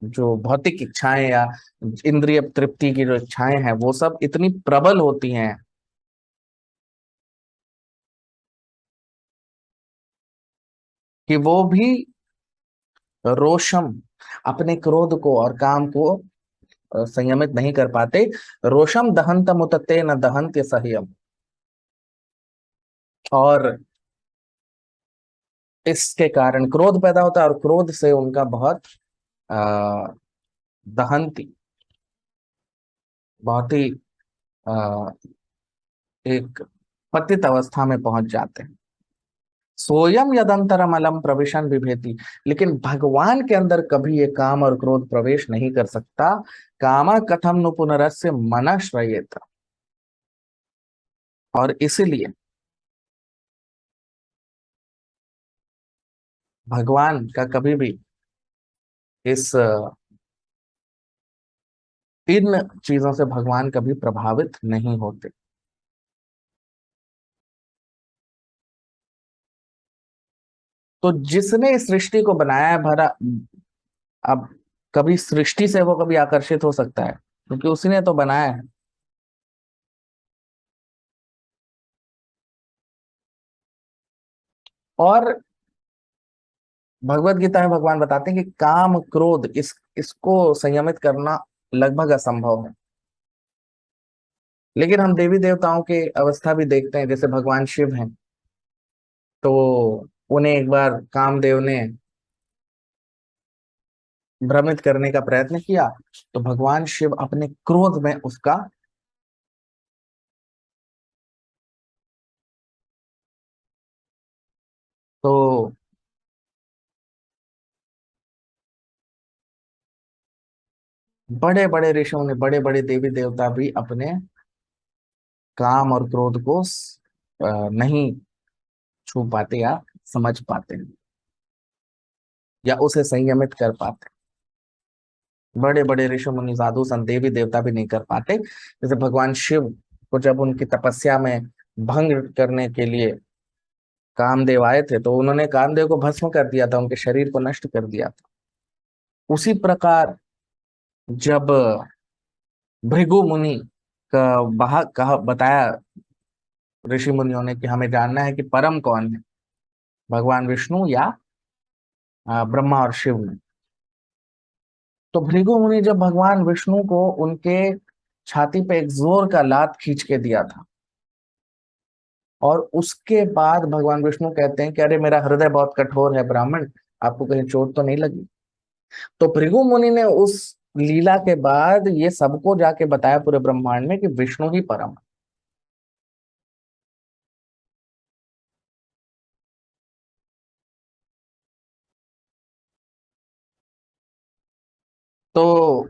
जो भौतिक इच्छाएं या इंद्रिय तृप्ति की जो इच्छाएं हैं वो सब इतनी प्रबल होती हैं कि वो भी रोषम, अपने क्रोध को और काम को संयमित नहीं कर पाते। रोषम दहंतम उतते न दहंत्य संयम। और इसके कारण क्रोध पैदा होता है और क्रोध से उनका बहुत आ, दहंती, बहुत ही आ, एक पतित अवस्था में पहुंच जाते हैं। सोयम यदंतरम अलम प्रविशन विभेति। लेकिन भगवान के अंदर कभी ये काम और क्रोध प्रवेश नहीं कर सकता। कामा कथम नु पुनरस्य मन श्रयेत। और इसीलिए भगवान का कभी भी इस इन चीजों से भगवान कभी प्रभावित नहीं होते। तो जिसने इस सृष्टि को बनाया है भरा, अब कभी सृष्टि से वो कभी आकर्षित हो सकता है क्योंकि उसी ने तो बनाया है। और भगवत गीता में भगवान बताते हैं कि काम क्रोध इसको संयमित करना लगभग असंभव है। लेकिन हम देवी देवताओं के अवस्था भी देखते हैं, जैसे भगवान शिव हैं। तो उन्हें एक बार कामदेव ने भ्रमित करने का प्रयत्न किया, तो भगवान शिव अपने क्रोध में उसका तो बड़े बड़े ऋषियों ने, बड़े बड़े देवी देवता भी अपने काम और क्रोध को नहीं छू पाते या समझ पाते या उसे संयमित कर पाते। बड़े बड़े ऋषि मुनि साधु संत देवी देवता भी नहीं कर पाते। जैसे भगवान शिव को जब उनकी तपस्या में भंग करने के लिए कामदेव आए थे, तो उन्होंने कामदेव को भस्म कर दिया था, उनके शरीर को नष्ट कर दिया था। उसी प्रकार जब भृगु मुनि का कहा बताया ऋषि मुनियों ने कि हमें जानना है कि परम कौन है, भगवान विष्णु या ब्रह्मा और शिव में। तो भृगु मुनि जब भगवान विष्णु को उनके छाती पे एक जोर का लात खींच के दिया था, और उसके बाद भगवान विष्णु कहते हैं कि अरे मेरा हृदय बहुत कठोर है ब्राह्मण, आपको कहीं चोट तो नहीं लगी। तो भृगु मुनि ने उस लीला के बाद ये सबको जाके बताया पूरे ब्रह्मांड में कि विष्णु ही परम है। तो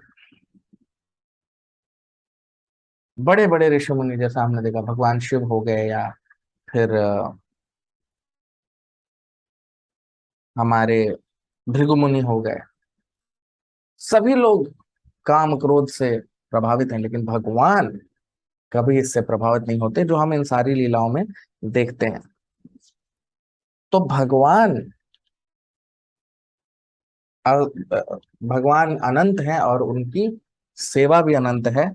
बड़े बड़े ऋषि मुनि, जैसा हमने देखा भगवान शिव हो गए, या फिर हमारे भृगु मुनि हो गए, सभी लोग काम क्रोध से प्रभावित हैं, लेकिन भगवान कभी इससे प्रभावित नहीं होते, जो हम इन सारी लीलाओं में देखते हैं। तो भगवान अनंत हैं और उनकी सेवा भी अनंत है,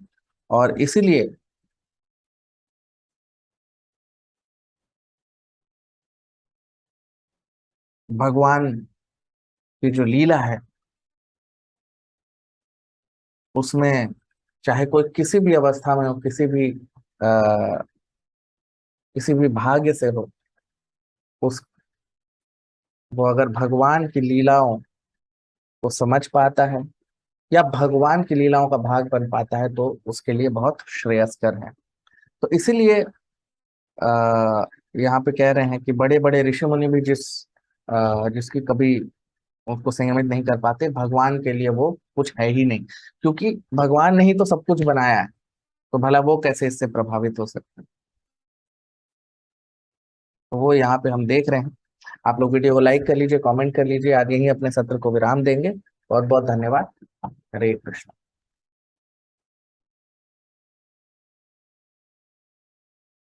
और इसीलिए भगवान की जो लीला है उसमें चाहे कोई किसी भी अवस्था में हो, किसी भी भाग्य से हो, उस वो अगर भगवान की लीलाओं को समझ पाता है या भगवान की लीलाओं का भाग बन पाता है, तो उसके लिए बहुत श्रेयस्कर है। तो इसीलिए यहाँ पे कह रहे हैं कि बड़े बड़े ऋषि मुनि भी जिसकी कभी उसको संयमित नहीं कर पाते, भगवान के लिए वो कुछ है ही नहीं, क्योंकि भगवान ने ही तो सब कुछ बनाया है, तो भला वो कैसे इससे प्रभावित हो सकते हैं। तो वो यहाँ पे हम देख रहे हैं। आप लोग वीडियो को लाइक कर लीजिए, कमेंट कर लीजिए। आज यहीं अपने सत्र को विराम देंगे। बहुत बहुत धन्यवाद। हरे कृष्ण।